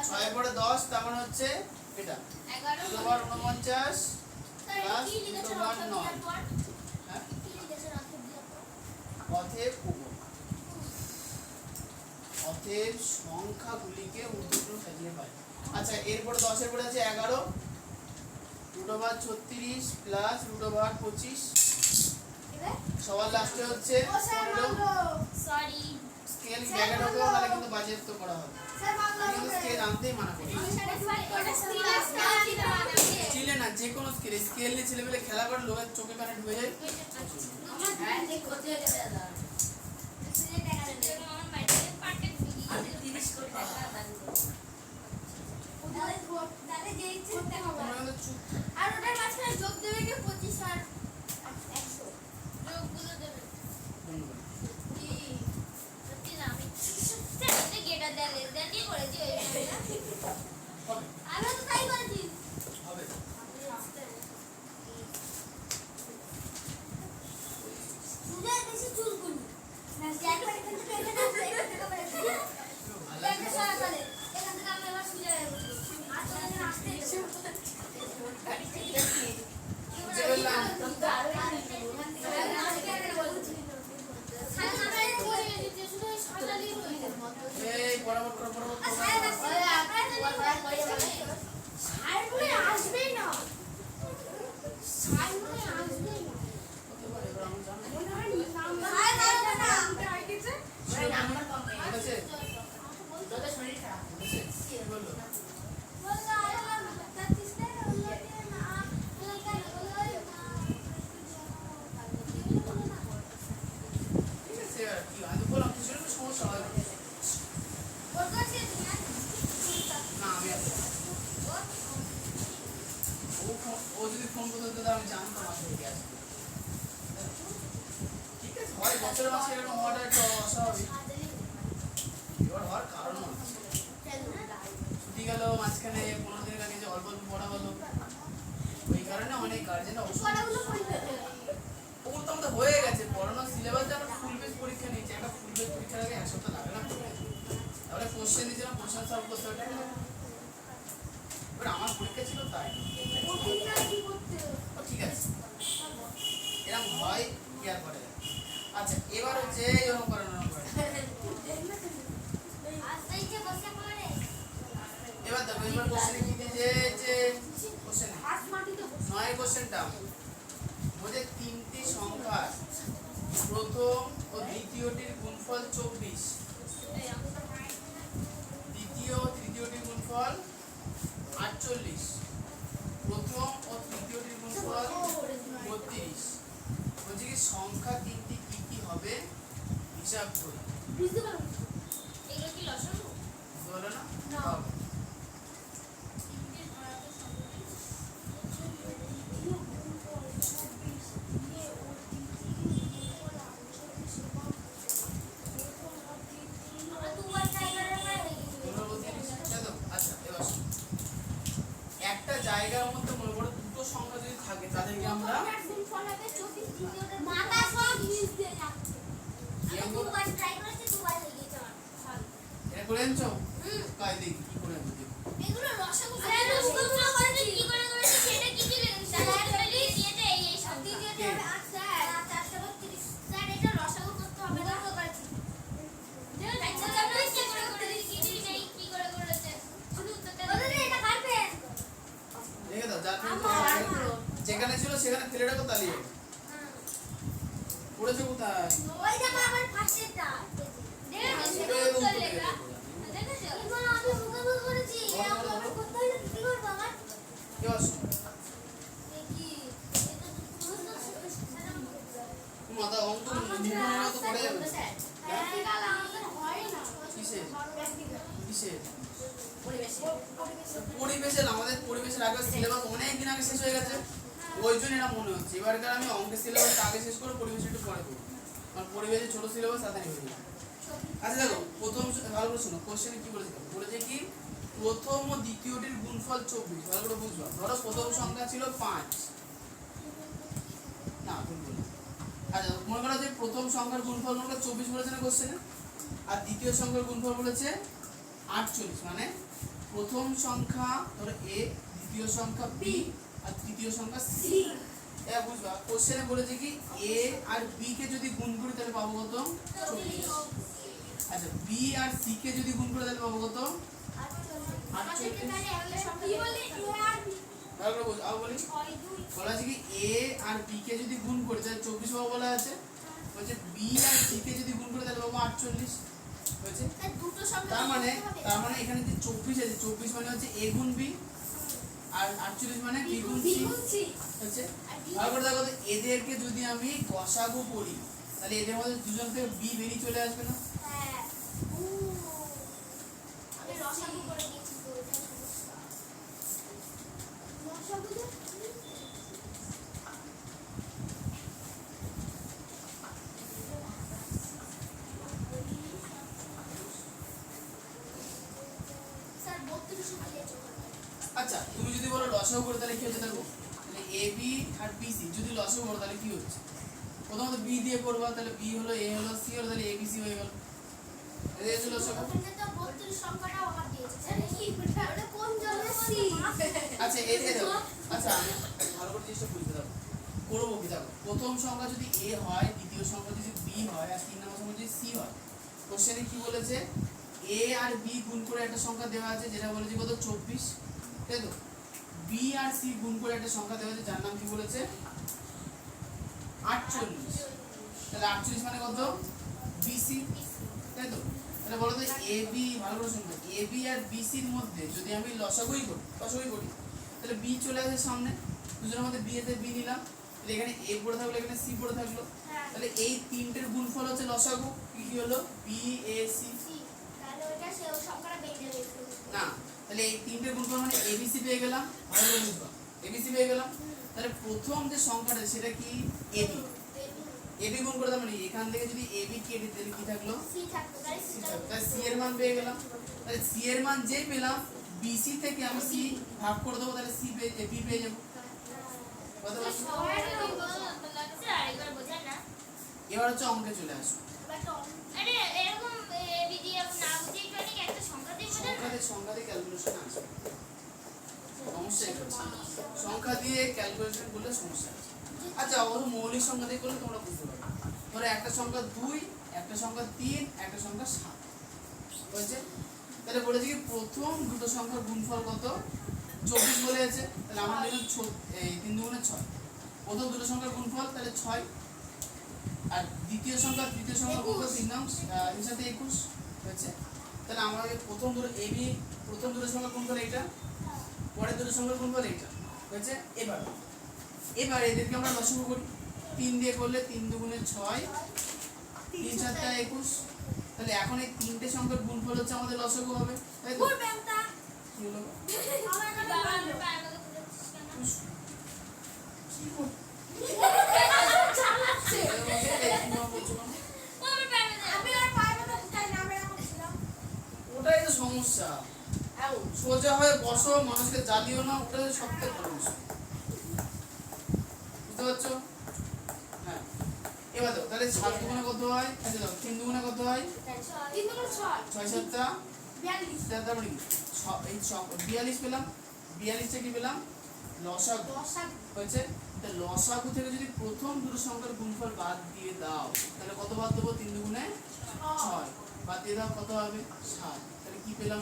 6 এর পরে 10 তার মানে হচ্ছে এটা root over 49 plus root over 9 হ্যাঁ অতএব অতএব সংখ্যাগুলিকে ঊর্ধ্বক্রম সাজিয়ে পায় আচ্ছা এরপরে 10 এর পরে আছে 11 root over 36 plus root over 25 সবার লাস্টে হচ্ছে 15 সরি স্কেল ব্যাগে ঢোকাও তাহলে কিন্তু বাজেয়াপ্ত করা হবে কিন্তু স্কেল আনতেই মানা করি স্টিলে না যে কোনো স্কেল স্কেল নিয়ে ছেলেবেলে খেলা করে লোকের চোখে কানে ঢুকে যায় তোমরা কিন্তু চুপ আর ওটার মাঝখানে যোগ দেবে কি 25 আর 100 যোগগুলো দেবে ধন্যবাদ কি সত্যি না আমি সেটা গেটা দেন দেন দিয়ে করেছি ওই হবে আমি তো তাই করেছি হবে সুজা বেশি চুলকুনি না একবার এখান থেকে এখানে আসছে এখান থেকে আবার এখানে একটা সারা করে এখান থেকে আমি আবার সুজা হয়ে বসবো আর তো এখানে আসতে বুঝে বললাম এই বরাবর করো বরাবর করো হতে পারে এবার আমি জানি ঠিক আছে কি বললো ঠিক আছে আর কি আমি তো বললাম কিছু একটা সমস্যা হবে না আমি আসবো না। ও যদি ফোন করতে হতো আমি জানতাম আসলে কি আসবে ঠিক আছে হয় বছরের মাসে এরকম হওয়াটা একটু অস্বাভাবিক এবার হওয়ার কারণও আছে ছুটি গেল মাঝখানে 15 দিনের আগে যে অল্প অল্প পড়া হলো ওই কারণে অনেক গার্জেনরা ওগুলো তো আমাদের হয়ে গেছে পড়ানোর সিলেবাস যে আমরা ফুল পেজ পরীক্ষা নিয়েছি একটা ফুল পেজ পরীক্ষার আগে এক সপ্তাহ লাগে না পড়তে তারপরে কোশ্চেন দিয়েছিলাম কোশ্চেন সলভ করতে ওটা এবার আমার পরীক্ষা ছিল তাই ও ঠিক আছে এরকম হয় কি আর করে আচ্ছা এবার হচ্ছে এরকম করে এরকম করে এবার দেখো এবার কোশ্চেন কি দিয়েছে যে কোশ্চেন 9 কোশ্চেনটা বলে তিনটি সংখ্যার প্রথম ও দ্বিতীয়টির গুণফল 24 দ্বিতীয় ও তৃতীয়টির গুণফল 48 প্রথম ও তৃতীয়টির গুণফল 32 বলছি কি সংখ্যা তিনটি কি কি হবে হিসাব করি এগুলো কি লসাগু বলো না না। হবে। আচ্ছা এবার শোনো। একটা জায়গার মধ্যে মনে করো দুটো সংখ্যা যদি থাকে তাদেরকে আমরা এটা করে আনছো কাই দেখি কি করে আনছো দেখি এগুলো রসাগু স্যার রসাগু করেছে কি করে করেছে সেটা কি কি লিখেছে স্যার খালি দিয়েছে এই সব দিয়েছে আচ্ছা স্যার 432 স্যার এটা রসাগু করতে হবে না করেছি আচ্ছা আমরা কি করে করেছি কি নেই কি করে করেছে শুধু উত্তরটা বলে এটা পারবেন দেখে দাও যেখানে ছিল সেখানে ফেলে রাখো তালিয়ে পড়েছে কোথায় ওই দেখো আমার ফার্স্টেরটা দেখেছো উত্তর লেখা দেখেছো আমি মুখে করেছি এরকম আমরা করতে হলে কি করব আমার কি অসুবিধা কি এটা তো পুরো মুখে তো পড়ে যাবে প্র্যাকটিক্যাল আমাদের হয় না কিসের প্র্যাকটিক্যাল কিসের পরিবেশে পরিবেশের আমাদের পরিবেশের আগে সিলেবাস অনেক দিন আগে শেষ হয়ে গেছে ওই জন্য এটা মনে হচ্ছে এবারকার আমি অঙ্কের সিলেবাস আগে শেষ করে পরিবেশ একটু পরে করবো কারণ পরিবেশের ছোট সিলেবাস তাড়াতাড়ি হয়ে যাবে আচ্ছা দেখো প্রথম ভালো করে শোনো কোশ্চেনে কি বলেছে বলেছে কি প্রথম ও দ্বিতীয়টির গুণফল 24 ভালো করে বুঝবা ধরো প্রথম সংখ্যা ছিল 5 না ভুল বলি আচ্ছা মনে করো যে প্রথম সংখ্যার গুণফল মনে করো 24 বলেছে না কোশ্চেনে আর দ্বিতীয় সংখ্যার গুণফল বলেছে 48 মানে প্রথম সংখ্যা ধরো a দ্বিতীয় সংখ্যা b আর তৃতীয় সংখ্যা c এটা বুঝবা কোশ্চেনে বলেছে কি a আর b কে যদি গুণ করি তাহলে পাবো কত 24 আচ্ছা b আর c কে যদি গুণ করি তাহলে পাবো কত 48 ভালো করে বুঝ আও বলি বলা আছে কি a আর b কে যদি গুণ করি তাহলে 24 পাবো বলা আছে বলছে b আর c কে যদি গুণ করি তাহলে পাবো 48 হয়েছে তার মানে এখানে যে 24 আছে 24 মানে হচ্ছে a গুণ b আর 48 মানে b গুণ c হচ্ছে ভালো করে দেখো তো এদেরকে যদি আমি গসাগু করি তাহলে এদের মধ্যে দুজন থেকে b বেরিয়ে চলে আসবে না হ্যাঁ আমি রসাগু করে দিয়েছি তো এটা সমস্যা রসাগু যে স্যার 32 দিয়েছো আচ্ছা তুমি যদি বলো লসাগু করে তাহলে কি হচ্ছে দেখো তাহলে ab আর bc যদি লসাগু করো তাহলে কি হচ্ছে প্রথমত b দিয়ে করবা তাহলে b হলো a হলো c হলো তাহলে abc হয়ে গেল এই হলো লসাগু ওখানে তো 32 সংখ্যাটাও আমার দিয়েছে স্যার কি ওটা কোন জন্য সি আচ্ছা এই দেখো আচ্ছা আমি ভালো করে চেষ্টা বুঝতে দাও করবো কি দেখো প্রথম সংখ্যা যদি a হয় দ্বিতীয় সংখ্যা যদি b হয় আর তিন নম্বর সংখ্যা যদি c হয় কোশ্চেনে কি বলেছে a আর b গুণ করে একটা সংখ্যা দেওয়া আছে যেটা বলেছে কত 24 তাই তো b আর c গুণ করে একটা সংখ্যা দেওয়া আছে যার নাম কি বলেছে 48 তাহলে 48 মানে কত bc তাই তো তাহলে বলো তো ab ভালো করে শুনবে ab আর bc এর মধ্যে যদি আমি লসাগুই করি তাহলে b চলে আসে সামনে দুজনের মধ্যে b এতে b নিলাম তাহলে এখানে a পড়ে থাকলো এখানে c পড়ে থাকলো তাহলে এই তিনটের গুণফল হচ্ছে লসাগু কি কি হলো b a c তাহলে ওটা সে সংখ্যাটা বেঁধে রেখেছে না তাহলে এই তিনটের গুণফল মানে abc পেয়ে গেলাম ভালো করে বুঝবা abc পেয়ে গেলাম তাহলে প্রথম যে সংখ্যাটা সেটা কি ab ab গুণ করে তার মানে এখান থেকে যদি ab কেটে তাহলে কি থাকলো সি থাকতো তাই c থাকলো তাহলে c এর মান পেয়ে গেলাম তাহলে c এর মান যে পেলাম bc থেকে আমি c ভাগ করে দেবো তাহলে c পেয়ে b পেয়ে যাবো কথা বলছো এবার হচ্ছে অঙ্কে চলে আসো সংখ্যা দিয়ে ক্যালকুলেশন আসবে সমস্যা এটা সংখ্যা দিয়ে ক্যালকুলেশন করলে সমস্যা আছে আচ্ছা ওর মৌলিক সংখ্যা দিয়ে করলে তোমরা বুঝতে পারবে ধরো একটা সংখ্যা 2 একটা সংখ্যা 3 একটা সংখ্যা 7 হয়েছে তাহলে বলেছে কি প্রথম দুটো সংখ্যার গুণফল কত 24 বলে আছে তাহলে আমরা লিখব 3 দুগুণে 6 প্রথম দুটো সংখ্যার গুণফল তাহলে 6 আর দ্বিতীয় সংখ্যা তৃতীয় সংখ্যার গুণফল 3 নাম এর সাথে 21 হয়েছে তাহলে আমাদের প্রথম দুটো ab প্রথম দুটো সংখ্যার গুণফল এইটা পরের দুটো সংখ্যার গুণফল এইটা হয়েছে এবার এদেরকে আমরা লসাগু করি 3 দিয়ে করলে 3 দুগুণে 6 3 7 21 তাহলে এখন এই তিনটে সংখ্যার গুণফল হচ্ছে আমাদের লসাগু হবে তাই তো কি হলো ওটাই তো সমস্যা সোজা হয়ে বসো মানুষকে জ্বালিও না ওটাই সবথেকে বড় বিষয় বুঝতে পারছো হ্যাঁ এবার দাও তাহলে 7 দুগুণে কত হয় আচ্ছা দাও 3 দুগুণে কত হয় 6 7টা 42 তারপরে কি এই 42 পেলাম 42 টা কি পেলাম লসাগু হয়েছে তাহলে লসাগু থেকে যদি প্রথম দুটো সংখ্যার গুণফল বাদ দিয়ে দাও তাহলে কত বাদ দেবো 3 দুগুণে 6 বাদ দিয়ে দাও কত হবে 7 তাহলে কি পেলাম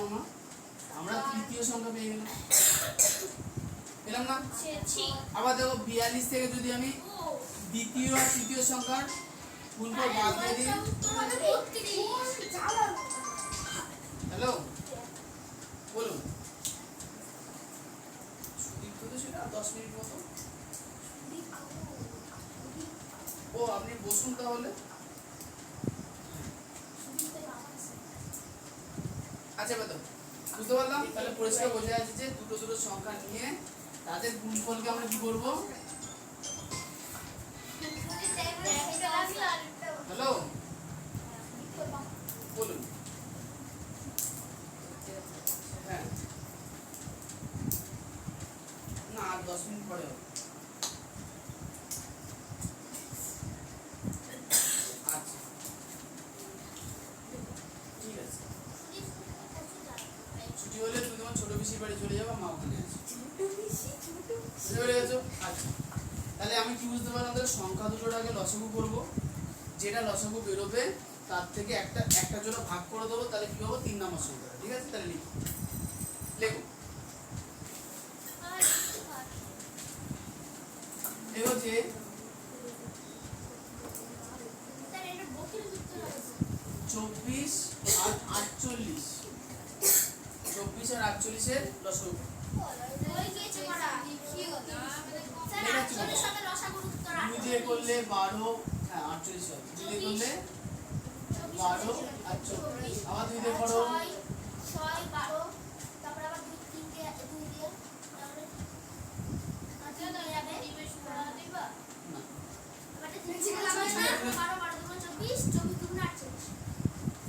আমরা তৃতীয় সংখ্যা পেয়ে গেলাম পেলাম না আবার দেখো 42 থেকে যদি আমি দ্বিতীয় আর তৃতীয় সংখ্যার গুণফল বাদ দিয়ে দিই হ্যালো বলুন সুদীপ্ত তো সেটা 10 মিনিট মতো ও আপনি বসুন তাহলে আচ্ছা এবার দাও। বুঝতে পারলাম? তাহলে পরিষ্কার বোঝা যাচ্ছে যে দুটো দুটো সংখ্যা নিয়ে তাদের গুণফলকে আমরা কি করব? হ্যালো বলুন। হ্যাঁ না আর 10 মিনিট পরে হবে। আচ্ছা ঠিক আছে। ছুটি হলে তুমি তোমার ছোট পিসির বাড়ি চলে যাবে, মা ওখানে আছে। বুঝতে পেরে গেছো? আচ্ছা তাহলে আমি কি বুঝতে পারলাম? তাহলে সংখ্যা দুটোর আগে লসাগু করব, যেটা লসাগু বেরোবে তার থেকে একটা জন্য ভাগ করে দেবো, তাহলে কি হবে? 3 নম্বর সংখ্যা। ঠিক আছে, তাহলে লিখো লেখো। দেখো যে 24 আর 48, 24 আর 48 এর লসাগু। দুই দিয়ে করলে 12, হ্যাঁ 48 হয়। দুই দিয়ে করলে 12 আর 24, আবার দুই দিয়ে করো 6 12, তারপর আবার 2 3 দিয়ে 2 দিয়ে তারপরে আচ্ছা তো যাবে বেশ পড়া দিবা না এবারে 3 ছিল আমার 12 12 দুগুণ 24 24 দুগুণ 48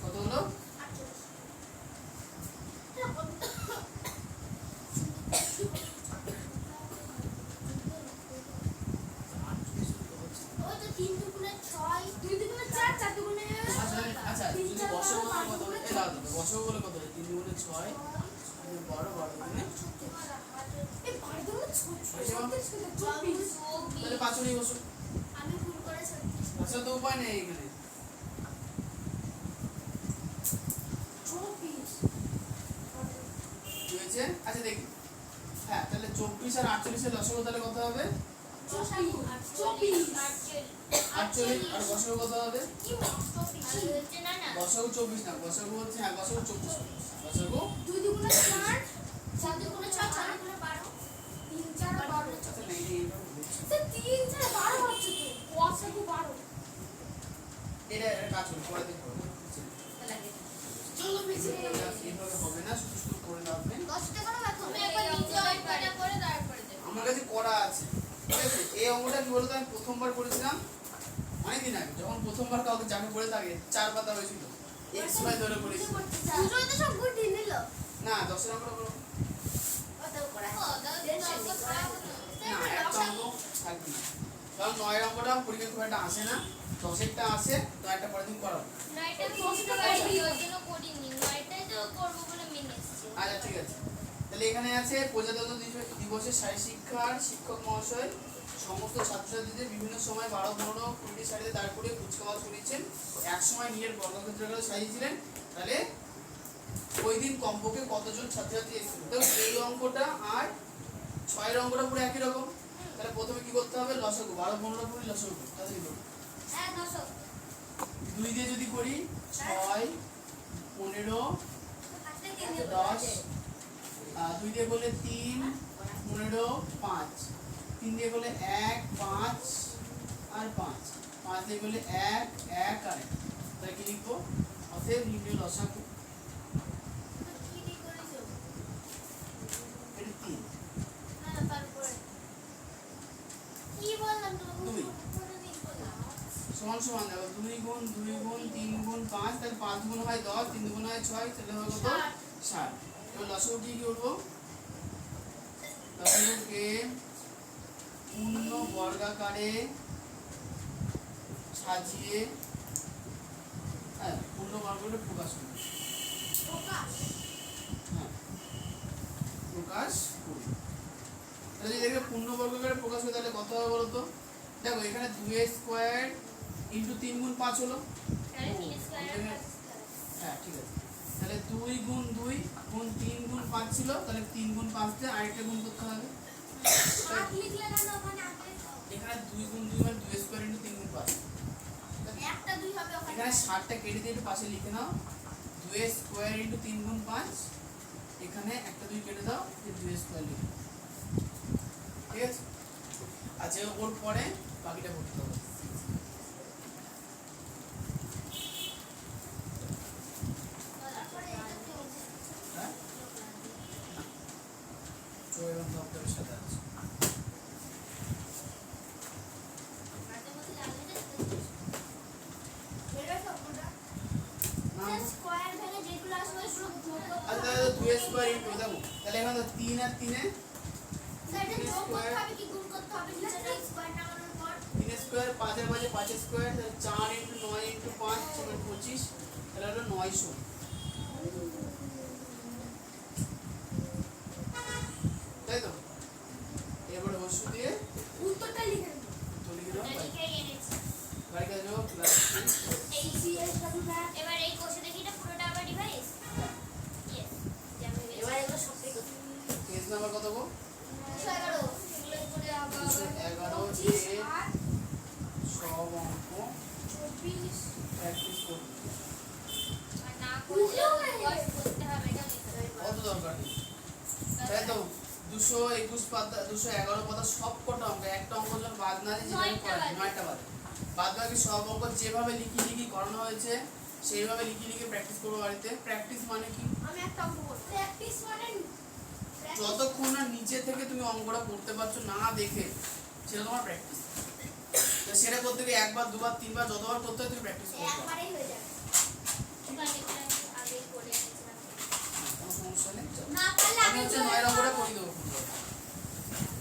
কত হলো? 48 ওই তো 3 দুগুণে 6 2 দুগুণে 4 4 দুগুণে আচ্ছা যদি বসাবো বলে কত হবে? এই দাও দাও বসাবো বলে কত হবে? 3 দুগুণে 6 12 12 দুগুণে এই 12 দুগুণে 36 তাহলে 5 নিয়ে বসো। আমি ভুল করে 36 আচ্ছা তো উপায় নেই এখানে। 24 কি হয়েছে? আচ্ছা দেখি। হ্যাঁ তাহলে 24 আর 48 এর লসাগু তাহলে কত হবে? 24 48 আর লসাগু কত হবে? কি হচ্ছে না না লসাগু 24 না, লসাগু হচ্ছে হ্যাঁ লসাগু 24 হবে। লসাগু 2 দুগুণে 4 4 দুগুণে 6 6 দুগুণে 12 3 4 12 আচ্ছা না এইভাবে বুঝছি। স্যার 3 4 12 হচ্ছে তো লসাগু 12 এটা কাজ করো, পরে দেখো। চলো বেশি এইভাবে হবে না, শুধু শুধু করে লাভ নেই। 10 টাকা না তুমি একবার নিচে অঙ্কটা করে তারপরে দেব আমার কাছে করা আছে, ঠিক আছে? এই অঙ্কটা কি বলতো, আমি প্রথমবার করেছিলাম অনেকদিন আগে, যখন প্রথমবার কাউকে যাকে বলে থাকে 4 পাতা হয়েছিল, এক্স ওয়াই ধরে করেছি। দুটোই তো সব গুড দিয়ে নিল না 10 এর অঙ্কটা করো ওটাও করা না, একটা অঙ্ক থাকবে না, কারণ 9 এর অঙ্কটা পরীক্ষা খুব একটা আসে না, 10 এরটা আসে, তো একটা পরের দিন করাবো। নয়টা 10 টাকা দিয়ে ওর জন্য করিনি নয়টাই তো করব বলে মেনে এসেছি আচ্ছা ঠিক আছে, তাহলে এখানে আছে প্রজাতন্ত্র দিবসে শিক্ষার শিক্ষক মহাশয় সমস্ত ছাত্রছাত্রীদের বিভিন্ন সময় 12 15 20 সারিতে দাঁড় করে কুচকাওয়াজ করেছেন, এক সময় নিজের বর্গক্ষেত্রগুলো সাজিয়েছিলেন, তাহলে ওই দিন কমপক্ষে কতজন ছাত্রছাত্রী এসেছিল? তো এই অঙ্কটা আর 6 এর অঙ্কটা পুরো একই রকম, তাহলে প্রথমে কি করতে হবে? লসাগু 12 15 করে লসাগু তাহলে কি করব? হ্যাঁ 900 2 দিয়ে যদি করি 6 15 হাতে কিনে 10, 2 দিয়ে করলে 3 15 5, 3 দিয়ে করলে 1 5 আর 5, 5 দিয়ে করলে 1 1 আর 1, তাহলে কি লিখবো? অতএব নির্ণয় লসাগু কি দি করেছো এটা 3 না তারপরে কি বললাম দুই। তুমি দিন বললাম সমান সমান দেখো 2 গুণ 2 গুণ 3 গুণ 5, তাহলে 5 গুণ হয় 10, 3 গুণ হয় 6, তাহলে হবে কত? 60। এবার লসাগু কি করবো? লসাগুকে পূর্ণ বর্গাকারে সাজিয়ে, হ্যাঁ পূর্ণ বর্গাকারে প্রকাশ করব, প্রকাশ হ্যাঁ প্রকাশ করব। তাহলে যদি দেখবে পূর্ণ বর্গাকারে প্রকাশ করে তাহলে কত হবে বলো তো? দেখো এখানে 2a স্কয়ার ইনটু 3 গুণ 5 হলো, তাহলে 3 স্কয়ার হ্যাঁ ঠিক আছে, তাহলে 2 গুণ 2 গুণ 3 গুণ 5 ছিল, তাহলে 3 গুণ 5 দিয়ে আরেকটা গুণ করতে হবে, 7 লিখলে না ওখানে আগে এখানে 2 গুণ 2 মানে 2 স্কয়ার ইনটু 3 গুণ 5, একটা 2 হবে ওখানে এখানে 60টা কেটে দিয়ে একটু পাশে লিখে নাও, 2 স্কয়ার ইনটু 3 গুণ 5, এখানে একটা 2 কেটে দাও, যে 2 স্কয়ার লিখে, ঠিক আছে? আচ্ছা ওর পরে বাকিটা করতে হবে। তারপরে এটা কি হচ্ছে 2 স্কয়ার ইনটু দেখো তাহলে এখানে তো 3 আর 3 এ স্যার এটা যোগ করতে হবে কি গুণ করতে হবে নিচে স্কয়ার নামানোর পর 3 স্কয়ার 5 এর বাজে 5 স্কয়ার 4 ইনটু 9 ইনটু 5 সমান 25 তাহলে হলো 900 তাই তো এবারে হস্য দিয়ে উত্তরটা লিখে দিন তো লিখে দাও এটা লিখে এনেছি বাই কাজ দাও প্লাস এই সিএস কতটা এবার এই কোষে দেখি এটা পুরোটা আবার ডিভাইস ইয়েস যাবে এবার এগুলো সবটাই করতে পেজ নাম্বার কত গো 211 এগুলো করে আবার 211 25 এ আর সব অঙ্ক 24 প্র্যাকটিস করো আর না করলেও ওয়াশ করতে হবে এটা লিখতে হবে কত দরকার নেই তাই তো 221 পাতা 211 পাতা সব কটা অঙ্ক একটা অঙ্ক যখন বাদ না দিয়ে যেভাবে নয়টা করা বাদে। 9টা বাদ বাকি সব অঙ্ক যেভাবে লিখি করানো হয়েছে সেইভাবে লিখে প্র্যাকটিস করবো বাড়িতে প্র্যাকটিস মানে কি আমি একটা অঙ্ক করব প্র্যাকটিস মানে যতক্ষণ না নিচে থেকে তুমি অঙ্কটা করতে পারছো না দেখে সেটা তোমার প্র্যাকটিস তো সেটা করতে গিয়ে একবার দুবার তিনবার যতবার করতে হয় তুমি প্র্যাকটিস করতে হবে একবারেই হয়ে যাবে ওখানে আগেই করে এনেছিলাম কোনো সমস্যা নেই চলো। না পারলে আমি হচ্ছে 9 অঙ্কটা করে দেবো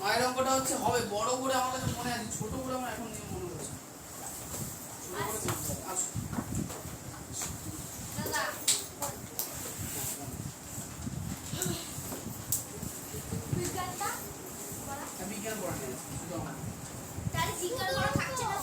9 অঙ্কটা হচ্ছে হবে বড় করে আমার কাছে মনে আছে ছোট করে আমার এখন নিয়ে মনে হচ্ছে ছোট করে করতে হবে। আসো দাদা বিজ্ঞানটা বলা বিজ্ঞান পড়া নেই শুধু আমার তাহলে বিজ্ঞান করা থাকছে না